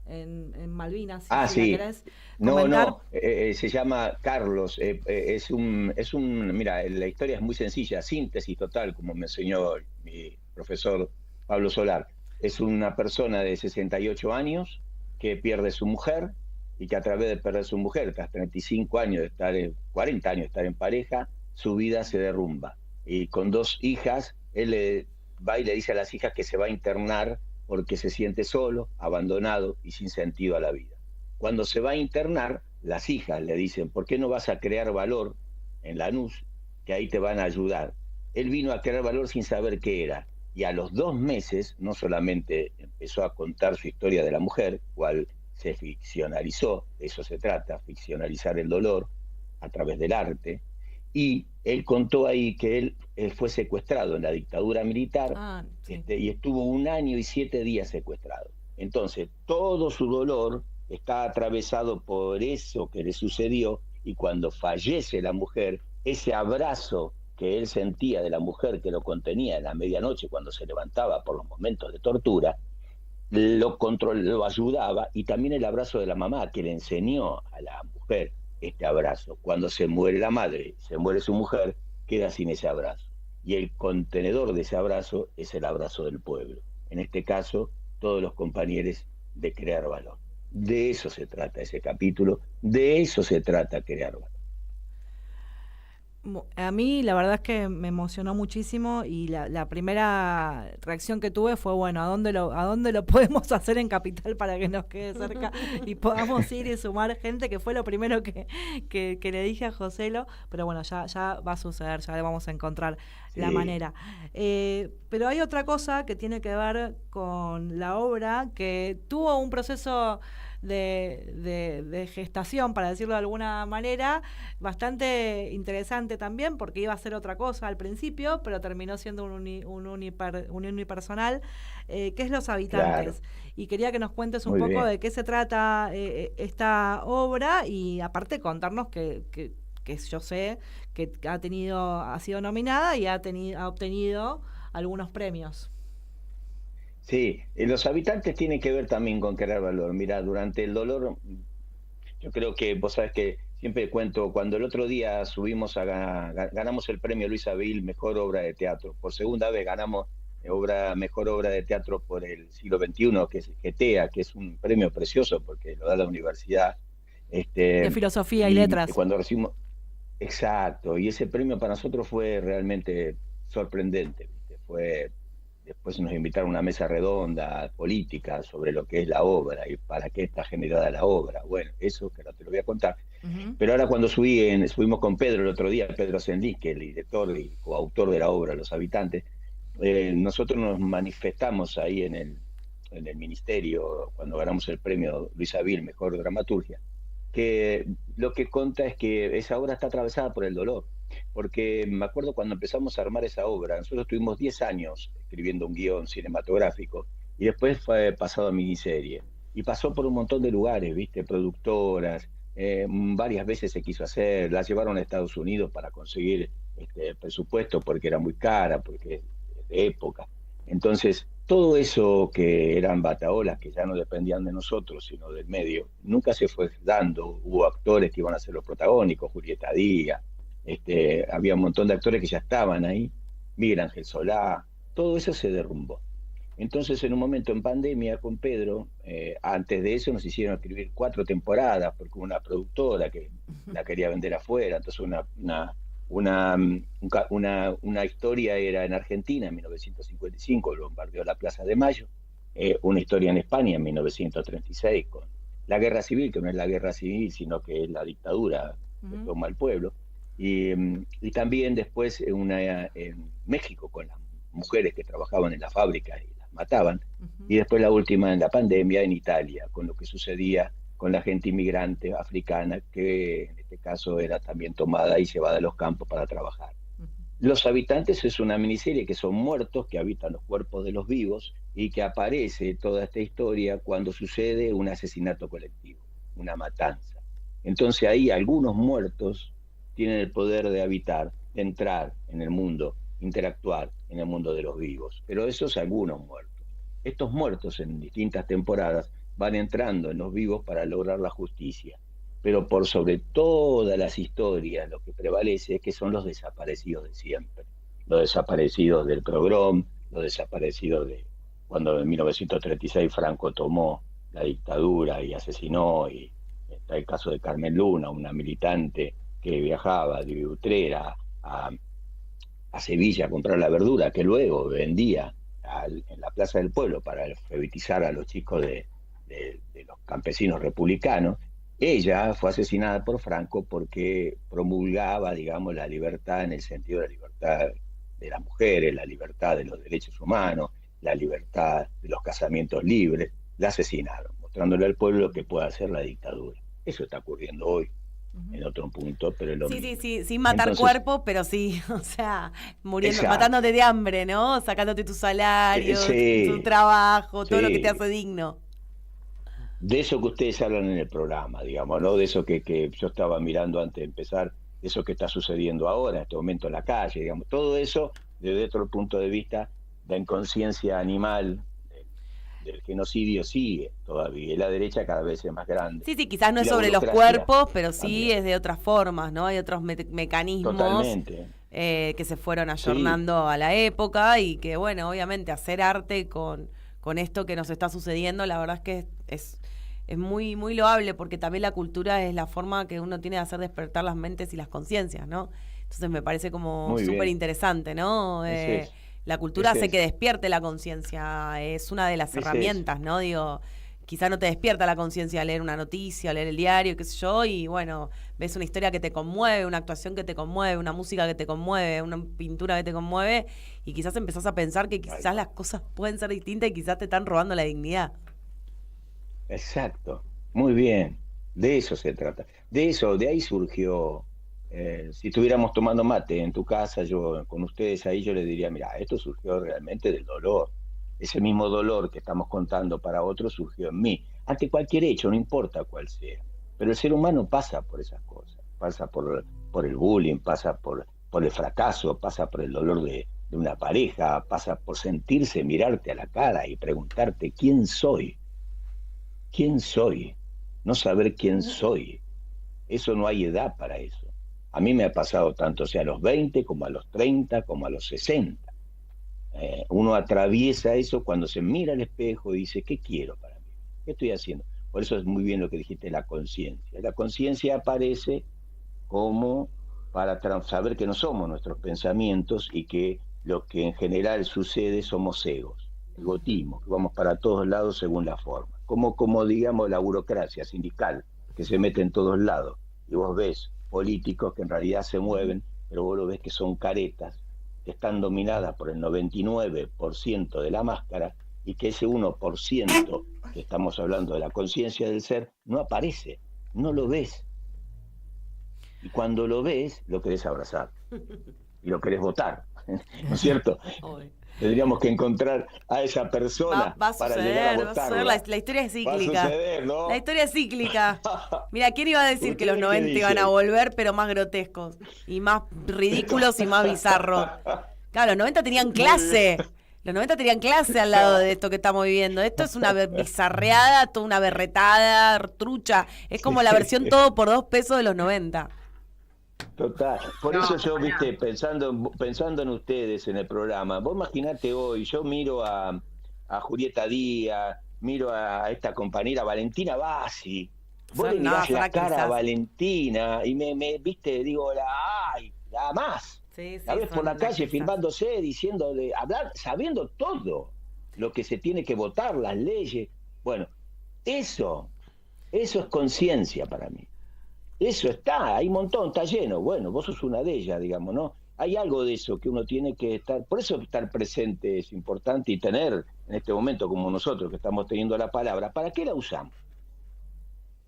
en Malvinas. Sí. ¿Querés comentar? Se llama Carlos. Mira, la historia es muy sencilla, síntesis total, como me enseñó mi profesor Pablo Solar. Es una persona de 68 años que pierde su mujer y que a través de perder su mujer, tras 35 años de estar 40 años de estar en pareja, su vida se derrumba. Y con 2 hijas, él va y le dice a las hijas que se va a internar porque se siente solo, abandonado y sin sentido a la vida. Cuando se va a internar, las hijas le dicen, ¿por qué no vas a crear valor en Lanús? Que ahí te van a ayudar. Él vino a crear valor sin saber qué era. Y a los 2 meses, no solamente empezó a contar su historia de la mujer, cual se ficcionalizó, de eso se trata, ficcionalizar el dolor a través del arte, y él contó ahí que él fue secuestrado en la dictadura militar, y estuvo 1 año y 7 días secuestrado. Entonces, todo su dolor está atravesado por eso que le sucedió, y cuando fallece la mujer, ese abrazo que él sentía de la mujer que lo contenía en la medianoche cuando se levantaba por los momentos de tortura, lo ayudaba, y también el abrazo de la mamá que le enseñó a la mujer este abrazo. Cuando se muere la madre, se muere su mujer, queda sin ese abrazo. Y el contenedor de ese abrazo es el abrazo del pueblo. En este caso, todos los compañeros de crear valor. De eso se trata ese capítulo, de eso se trata crear valor. A mí la verdad es que me emocionó muchísimo, y la primera reacción que tuve fue, bueno, ¿a dónde lo podemos hacer en Capital para que nos quede cerca y podamos ir y sumar gente? Que fue lo primero que le dije a Joselo, pero bueno, ya va a suceder, ya le vamos a encontrar la manera. Pero hay otra cosa que tiene que ver con la obra, que tuvo un proceso de gestación, para decirlo de alguna manera, bastante interesante también, porque iba a ser otra cosa al principio, pero terminó siendo un unipersonal, que es Los Habitantes. Claro. Y quería que nos cuentes un poco de qué se trata esta obra, y aparte contarnos que yo sé que ha sido nominada y ha obtenido algunos premios. Sí, Los Habitantes tienen que ver también con crear valor. Mira, durante el dolor, yo creo que vos sabés que siempre cuento, cuando el otro día ganamos el premio Luis Abel, mejor obra de teatro. Por segunda vez ganamos mejor obra de teatro por el siglo XXI, que es GETEA, que es un premio precioso porque lo da la universidad. De Filosofía y Letras. Cuando recibimos, exacto, y ese premio para nosotros fue realmente sorprendente. Después nos invitaron a una mesa redonda política sobre lo que es la obra y para qué está generada la obra. Bueno, eso que no te lo voy a contar. Pero ahora cuando subimos con Pedro el otro día, Pedro Sendís, que es el director y coautor de la obra Los Habitantes, nosotros nos manifestamos ahí en el ministerio cuando ganamos el premio Luis Abel, mejor dramaturgia, que lo que cuenta es que esa obra está atravesada por el dolor. Porque me acuerdo cuando empezamos a armar esa obra, nosotros tuvimos 10 años escribiendo un guión cinematográfico, y después fue pasado a miniserie. Y pasó por un montón de lugares, ¿viste? Productoras, varias veces se quiso hacer, la llevaron a Estados Unidos para conseguir presupuesto porque era muy cara, porque es de época. Entonces, todo eso que eran bataholas, que ya no dependían de nosotros, sino del medio, nunca se fue dando. Hubo actores que iban a ser los protagónicos, Julieta Díaz, había un montón de actores que ya estaban ahí, Miguel Ángel Solá, todo eso se derrumbó. Entonces, en un momento en pandemia con Pedro, antes de eso nos hicieron escribir 4 temporadas, porque una productora que la quería vender afuera, entonces una Una historia era en Argentina en 1955, el bombardeo de la Plaza de Mayo. Una historia en España en 1936 con la guerra civil, que no es la guerra civil, sino que es la dictadura que toma el pueblo. Y también después una en México con las mujeres que trabajaban en la fábrica y las mataban. Y después la última en la pandemia en Italia, con lo que sucedía con la gente inmigrante africana, que en este caso era también tomada y llevada a los campos para trabajar. Los habitantes es una miniserie que son muertos, que habitan los cuerpos de los vivos, y que aparece toda esta historia cuando sucede un asesinato colectivo, una matanza. Entonces ahí algunos muertos tienen el poder de habitar, de entrar en el mundo, interactuar en el mundo de los vivos. Pero esos algunos muertos. Estos muertos en distintas temporadas van entrando en los vivos para lograr la justicia. Pero por sobre todas las historias lo que prevalece es que son los desaparecidos de siempre. Los desaparecidos del pogrom, los desaparecidos de cuando en 1936 Franco tomó la dictadura y asesinó, y está el caso de Carmen Luna, una militante que viajaba de Utrera a Sevilla a comprar la verdura, que luego vendía en la Plaza del Pueblo para alfabetizar a los chicos de los campesinos republicanos. Ella fue asesinada por Franco porque promulgaba, digamos, la libertad en el sentido de la libertad de las mujeres, la libertad de los derechos humanos, la libertad de los casamientos libres. La asesinaron, mostrándole al pueblo lo que puede hacer la dictadura. Eso está ocurriendo hoy, en otro punto, pero es lo mismo. Sí, sin matar cuerpo, pero sí, o sea, muriendo, Exacto. matándote de hambre, ¿no? Sacándote tu salario, tu trabajo, todo lo que te hace digno. De eso que ustedes hablan en el programa, digamos, ¿no? De eso que yo estaba mirando antes de empezar, de eso que está sucediendo ahora, en este momento en la calle, digamos, todo eso desde otro punto de vista, la inconsciencia animal del genocidio sigue todavía, y la derecha cada vez es más grande. Sí, quizás no es sobre los cuerpos, pero sí también es de otras formas, ¿no? Hay otros mecanismos que se fueron ayornando a la época, y que, bueno, obviamente hacer arte con esto que nos está sucediendo, la verdad es que es muy, muy loable, porque también la cultura es la forma que uno tiene de hacer despertar las mentes y las conciencias, ¿no? Entonces me parece como súper interesante, ¿no? La cultura hace que despierte la conciencia, es una de las herramientas, ¿no? Digo, quizá no te despierta la conciencia leer una noticia, leer el diario, qué sé yo, y bueno, ves una historia que te conmueve, una actuación que te conmueve, una música que te conmueve, una pintura que te conmueve, y quizás empezás a pensar que quizás las cosas pueden ser distintas y quizás te están robando la dignidad. Exacto, muy bien, de eso se trata. De ahí surgió, si estuviéramos tomando mate en tu casa, yo con ustedes ahí, yo les diría, mira, esto surgió realmente del dolor. Ese mismo dolor que estamos contando para otros surgió en mí, ante cualquier hecho, no importa cuál sea. Pero el ser humano pasa por esas cosas, pasa por el bullying, pasa por el fracaso, pasa por el dolor de una pareja, pasa por sentirse, mirarte a la cara y preguntarte quién soy. ¿Quién soy? No saber quién soy. Eso no hay edad para eso. A mí me ha pasado tanto sea a los 20 como a los 30 como a los 60. Uno atraviesa eso cuando se mira al espejo y dice, ¿qué quiero para mí? ¿Qué estoy haciendo? Por eso es muy bien lo que dijiste, la conciencia. La conciencia aparece como para saber que no somos nuestros pensamientos y que lo que en general sucede somos egos, egotismo, que vamos para todos lados según la forma. Como digamos la burocracia sindical, que se mete en todos lados. Y vos ves políticos que en realidad se mueven, pero vos lo ves que son caretas, que están dominadas por el 99% de la máscara, y que ese 1% que estamos hablando de la conciencia del ser no aparece, no lo ves. Y cuando lo ves, lo querés abrazar y lo querés votar, ¿no es cierto? Tendríamos que encontrar a esa persona para llegar a votarla. La historia es cíclica. Va a suceder, ¿no? La historia es cíclica. Mira, ¿quién iba a decir que los 90 iban a volver, pero más grotescos y más ridículos y más bizarros? Claro, los 90 tenían clase. Los 90 tenían clase al lado de esto que estamos viviendo. Esto es una bizarreada, toda una berretada, trucha. Es como la versión todo por $2 de los 90. Total, por eso yo, viste, pensando en ustedes en el programa, vos imaginate hoy, yo miro a Julieta Díaz, miro a esta compañera Valentina Bassi, vos le mirás la cara a Valentina y me viste, digo, la nada más. Sí, La ves por la calle laxistas. filmándose, diciéndole, hablar, sabiendo todo lo que se tiene que votar, las leyes. Bueno, eso es conciencia para mí. Eso está, hay un montón, está lleno. Bueno, vos sos una de ellas, digamos, ¿no? Hay algo de eso que uno tiene que estar, por eso estar presente es importante y tener en este momento como nosotros que estamos teniendo la palabra, ¿para qué la usamos?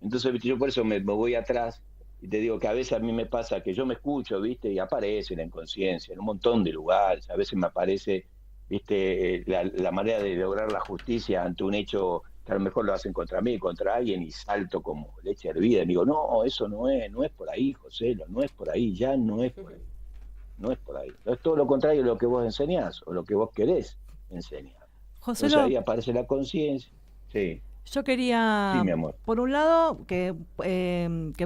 Entonces, ¿viste? Yo por eso me voy atrás y te digo que a veces a mí me pasa que yo me escucho, ¿viste? Y aparece la inconsciencia en un montón de lugares, a veces me aparece, ¿viste? La manera de lograr la justicia ante un hecho que a lo mejor lo hacen contra mí, contra alguien, y salto como leche hervida y digo, no, eso no es por ahí, José, no es por ahí, ya no es por ahí. No es por ahí. Es todo lo contrario de lo que vos enseñás o lo que vos querés enseñar. José, Entonces ahí aparece la conciencia. Sí. Yo quería, Sí, mi amor. por un lado, que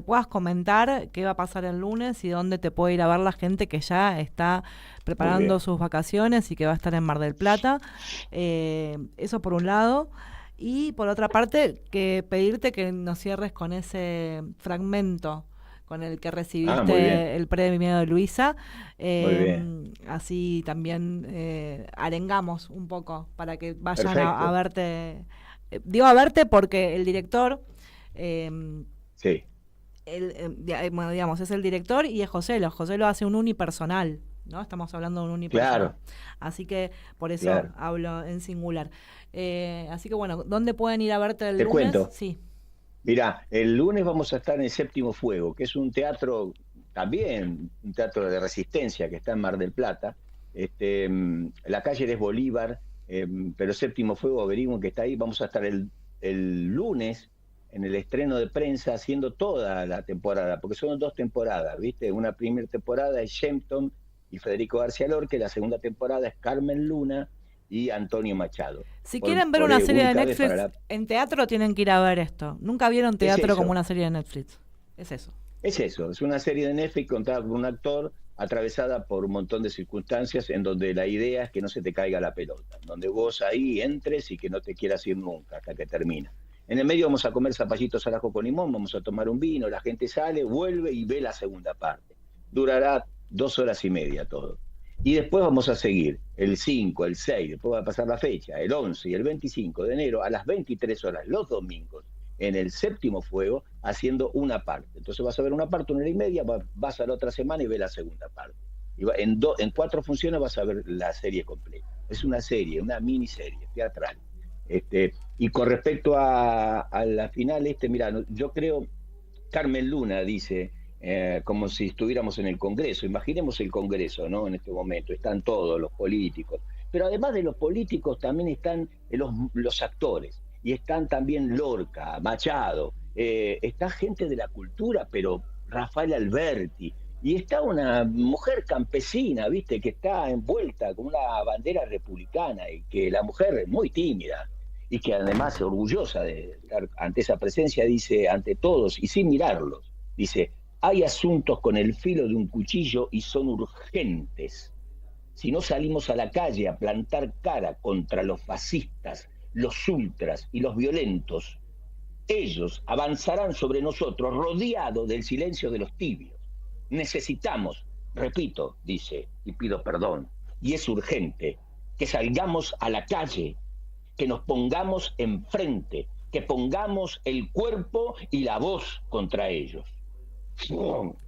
puedas comentar qué va a pasar el lunes y dónde te puede ir a ver la gente que ya está preparando sus vacaciones y que va a estar en Mar del Plata. Eso por un lado. Y por otra parte, que pedirte que nos cierres con ese fragmento con el que recibiste el premio de Luisa. Muy bien. Así también arengamos un poco para que vayan a verte. Digo a verte porque el director, sí. Bueno, digamos, es el director y es Joselo. Joselo hace un unipersonal, ¿no? Estamos hablando de un unipersonal. Claro. Así que por eso hablo en singular. Así que bueno, ¿dónde pueden ir a verte el lunes? Te cuento. Sí. Mirá, el lunes vamos a estar en el Séptimo Fuego, que es un teatro, también un teatro de resistencia que está en Mar del Plata. La calle es Bolívar, pero Séptimo Fuego, averigüen que está ahí. Vamos a estar el lunes en el estreno de prensa haciendo toda la temporada, porque son 2 temporadas, ¿viste? Una primera temporada es Shempton y Federico García Lorca, la segunda temporada es Carmen Luna y Antonio Machado. Si quieren ver una serie de Netflix en teatro, tienen que ir a ver esto. Nunca vieron teatro como una serie de Netflix. Es eso. Es eso, es una serie de Netflix contada por un actor, atravesada por un montón de circunstancias en donde la idea es que no se te caiga la pelota, donde vos ahí entres y que no te quieras ir nunca hasta que termina. En el medio vamos a comer zapallitos al ajo con limón, vamos a tomar un vino, la gente sale, vuelve y ve la segunda parte. Durará 2 horas y media todo. Y después vamos a seguir el 5, el 6, después va a pasar la fecha, el 11 y el 25 de enero a las 23 horas los domingos en el Séptimo Fuego haciendo una parte. Entonces vas a ver una parte, 1 hora y media, vas a la otra semana y ves la segunda parte. Y en 4 funciones vas a ver la serie completa. Es una serie, una miniserie teatral. Y con respecto a la final, mira, yo creo, Carmen Luna dice, como si estuviéramos en el Congreso. Imaginemos el Congreso, ¿no? En este momento están todos los políticos, pero además de los políticos también están los actores, y están también Lorca, Machado, está gente de la cultura, pero Rafael Alberti, y está una mujer campesina, ¿viste? Que está envuelta con una bandera republicana, y que la mujer es muy tímida, y que además orgullosa de estar ante esa presencia, dice, ante todos, y sin mirarlos, dice: hay asuntos con el filo de un cuchillo y son urgentes. Si no salimos a la calle a plantar cara contra los fascistas, los ultras y los violentos, ellos avanzarán sobre nosotros rodeados del silencio de los tibios. Necesitamos, repito, dice, y pido perdón, y es urgente, que salgamos a la calle, que nos pongamos enfrente, que pongamos el cuerpo y la voz contra ellos.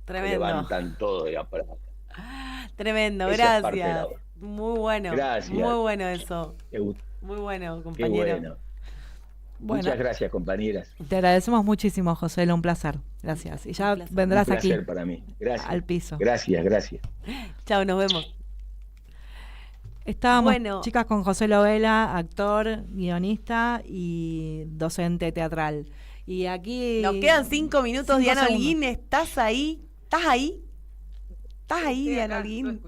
Tremendo. Levantan todo de la plata. Tremendo, Esa gracias. Muy bueno. Gracias. Muy bueno eso. Muy bueno, compañero. Qué bueno. Muchas gracias, compañeras. Te agradecemos muchísimo, José, un placer. Gracias. Y ya vendrás aquí. Un placer para mí. Gracias. Al piso. Gracias. Chao, nos vemos. Estábamos, chicas, con José Lovela, actor, guionista y docente teatral. Y aquí... Nos quedan 5 minutos, Diana Holguín, ¿estás ahí? ¿Estás ahí? ¿Estás ahí, Diana Holguín?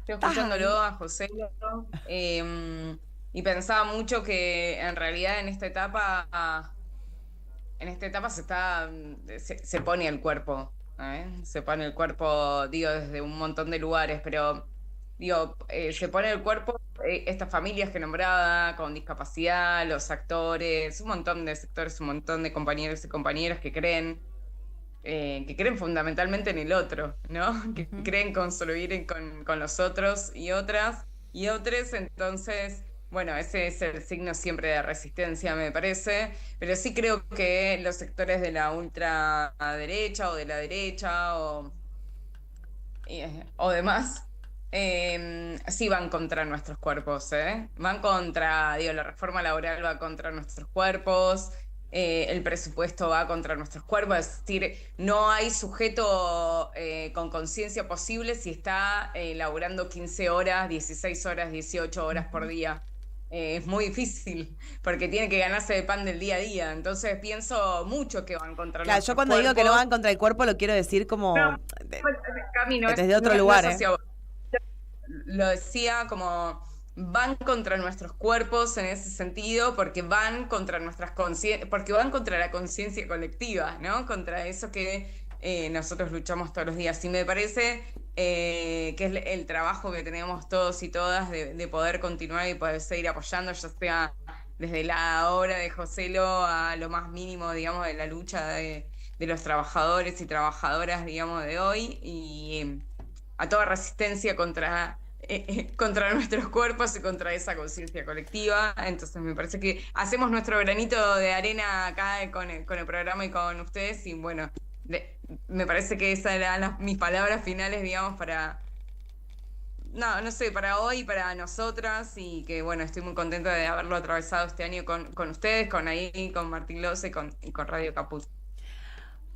Estoy escuchándolo a José. Y pensaba mucho que en realidad en esta etapa se pone el cuerpo, se pone el cuerpo, digo, desde un montón de lugares, pero digo, se pone el cuerpo estas familias que nombraba con discapacidad, los actores, un montón de sectores, un montón de compañeros y compañeras que creen que creen fundamentalmente en el otro, ¿no? Que creen construir con los otros y otras y otros. Entonces, bueno, ese es el signo siempre de resistencia, me parece, pero sí creo que los sectores de la ultraderecha o de la derecha o demás, sí van contra nuestros cuerpos, van contra, la reforma laboral va contra nuestros cuerpos, el presupuesto va contra nuestros cuerpos, es decir, no hay sujeto con conciencia posible si está laburando 15 horas, 16 horas, 18 horas por día. Es muy difícil, porque tiene que ganarse el pan del día a día. Entonces pienso mucho que van contra claro, yo cuando cuerpos. digo que no van contra el cuerpo lo quiero decir como Camino, desde otro lugar. Lo decía como van contra nuestros cuerpos en ese sentido, porque van contra porque van contra la conciencia colectiva, ¿no? Contra eso que nosotros luchamos todos los días. Y me parece que es el trabajo que tenemos todos y todas de poder continuar y poder seguir apoyando, ya sea desde la obra de Joselo a lo más mínimo, digamos, de la lucha de los trabajadores y trabajadoras, digamos, de hoy, y a toda resistencia contra nuestros cuerpos y contra esa conciencia colectiva. Entonces me parece que hacemos nuestro granito de arena acá con el programa y con ustedes, y bueno, me parece que esas eran mis palabras finales, digamos, para hoy, para nosotras, y que bueno, estoy muy contenta de haberlo atravesado este año con ustedes, con ahí, con Martín Loza y con Radio Caput.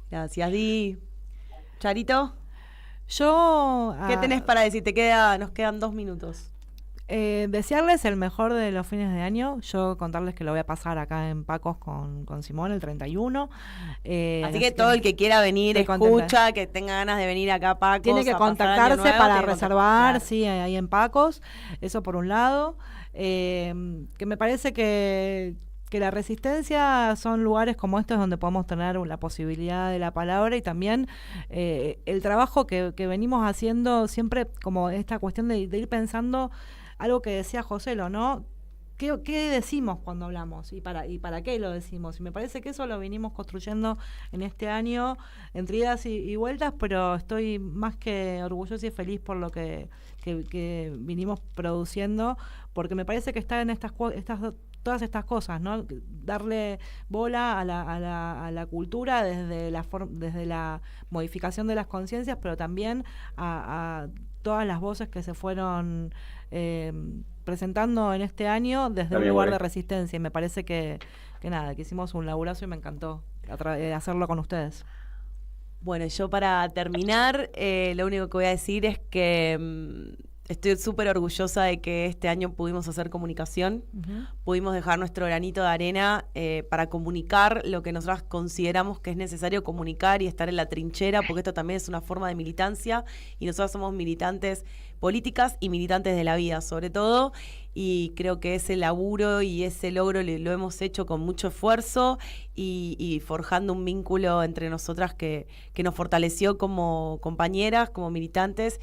Gracias, Di. Charito, yo... ¿qué tenés para decir? Nos quedan 2 minutos. Desearles el mejor de los fines de año. Yo contarles que lo voy a pasar acá en Pacos con Simón el 31. Así que todo el que quiera venir, escucha, que tenga ganas de venir acá a Pacos. Tiene que contactarse para reservar, claro. Sí, ahí en Pacos. Eso por un lado. Que me parece que la resistencia son lugares como estos donde podemos tener la posibilidad de la palabra, y también el trabajo que venimos haciendo siempre, como esta cuestión de ir pensando algo que decía Joselo, ¿no? ¿Qué decimos cuando hablamos? ¿Y para qué lo decimos? Y me parece que eso lo vinimos construyendo en este año, entre idas y vueltas, pero estoy más que orgullosa y feliz por lo que vinimos produciendo, porque me parece que está en todas estas cosas, ¿no? Darle bola a la cultura desde la modificación de las conciencias, pero también a todas las voces que se fueron presentando en este año desde un lugar de resistencia. Y me parece que hicimos un laburazo y me encantó hacerlo con ustedes. Bueno, yo para terminar, lo único que voy a decir es que estoy súper orgullosa de que este año pudimos hacer comunicación, pudimos dejar nuestro granito de arena para comunicar lo que nosotros consideramos que es necesario comunicar y estar en la trinchera, porque esto también es una forma de militancia, y nosotros somos militantes políticas y militantes de la vida, sobre todo, y creo que ese laburo y ese logro lo hemos hecho con mucho esfuerzo y forjando un vínculo entre nosotras que nos fortaleció como compañeras, como militantes,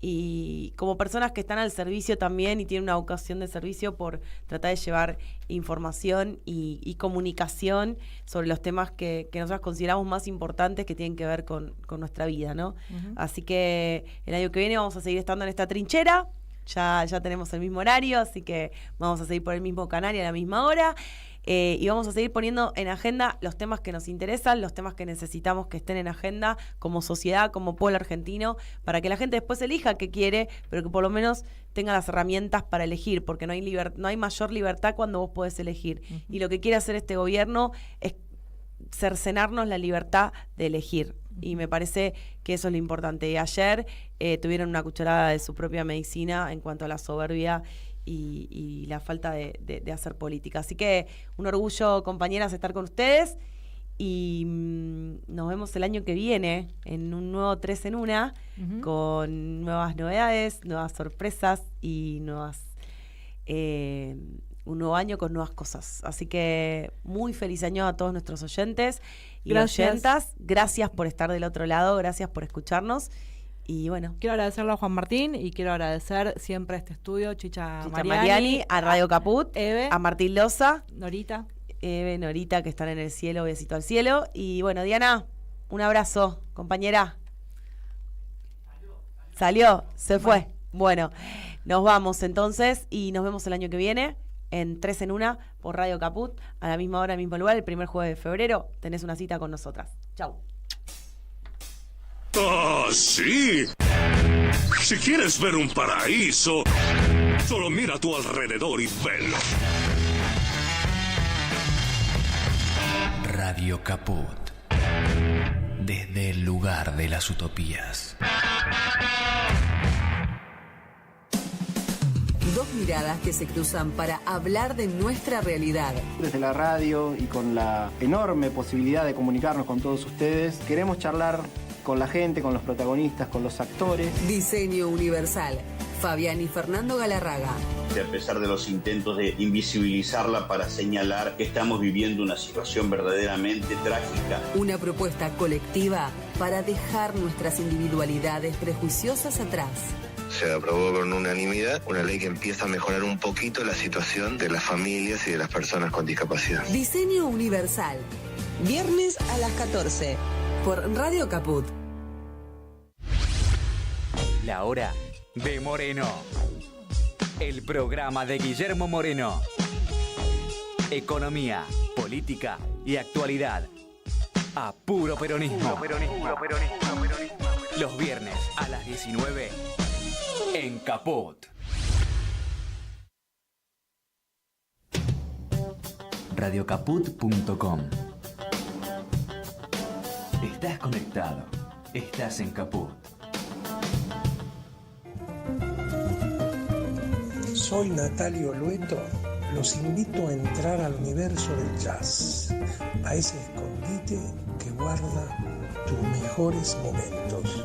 y como personas que están al servicio también y tienen una vocación de servicio por tratar de llevar información y comunicación sobre los temas que nosotros consideramos más importantes, que tienen que ver con nuestra vida, ¿no? Así que el año que viene vamos a seguir estando en esta trinchera, ya tenemos el mismo horario, así que vamos a seguir por el mismo canal y a la misma hora. Y vamos a seguir poniendo en agenda los temas que nos interesan, los temas que necesitamos que estén en agenda como sociedad, como pueblo argentino, para que la gente después elija qué quiere, pero que por lo menos tenga las herramientas para elegir, porque no hay mayor libertad cuando vos podés elegir. Y lo que quiere hacer este gobierno es cercenarnos la libertad de elegir. Y me parece que eso es lo importante. Y ayer tuvieron una cucharada de su propia medicina en cuanto a la soberbia y la falta de hacer política. Así que un orgullo, compañeras, estar con ustedes, y nos vemos el año que viene en un nuevo 3 en 1, con nuevas novedades, nuevas sorpresas y un nuevo año con nuevas cosas. Así que muy feliz año a todos nuestros oyentes y oyentas. Gracias por estar del otro lado, gracias por escucharnos. Y bueno, quiero agradecerle a Juan Martín y quiero agradecer siempre a este estudio, Chicha Mariani, a Radio Caput, Eve, a Martín Loza, Norita, Norita, que están en el cielo, besito al cielo. Y bueno, Diana, Un abrazo, compañera. ¿Salió? ¿Se fue? Bueno, nos vamos entonces y nos vemos el año que viene en 3 en 1 por Radio Caput, a la misma hora, mismo lugar, el primer jueves de febrero. Tenés una cita con nosotras. Chau. ¡Ah, sí! Si quieres ver un paraíso, solo mira a tu alrededor y velo. Radio Caput. Desde el lugar de las utopías. Dos miradas que se cruzan para hablar de nuestra realidad. Desde la radio y con la enorme posibilidad de comunicarnos con todos ustedes, queremos charlar con la gente, con los protagonistas, con los actores. Diseño Universal. Fabián y Fernando Galarraga. A pesar de los intentos de invisibilizarla para señalar que estamos viviendo una situación verdaderamente trágica. Una propuesta colectiva para dejar nuestras individualidades prejuiciosas atrás. Se aprobó con unanimidad una ley que empieza a mejorar un poquito la situación de las familias y de las personas con discapacidad. Diseño Universal. Viernes a las 14 por Radio Caput. La hora de Moreno. El programa de Guillermo Moreno. Economía, política y actualidad. A puro peronismo. Los viernes a las 19 en Caput. Radiocaput.com. Estás conectado. Estás en Caput. Soy Natalio Lueto. Los invito a entrar al universo del jazz, a ese escondite que guarda tus mejores momentos.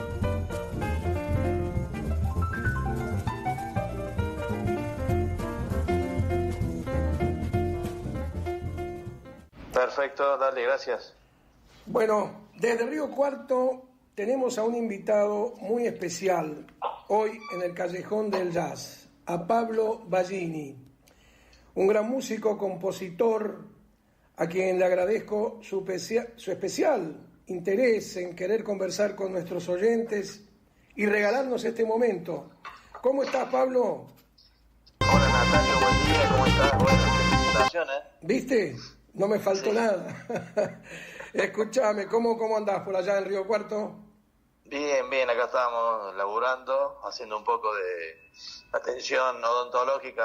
Perfecto, dale, gracias. Bueno, desde Río Cuarto tenemos a un invitado muy especial hoy en el Callejón del Jazz. A Pablo Ballini, un gran músico, compositor, a quien le agradezco su especial interés en querer conversar con nuestros oyentes y regalarnos este momento. ¿Cómo estás, Pablo? Hola, Natalio, buen día, ¿cómo estás? Bueno, felicitaciones. ¿Viste? No me faltó nada. Escúchame, ¿cómo andás por allá en Río Cuarto? Bien, acá estamos laburando, haciendo un poco de atención odontológica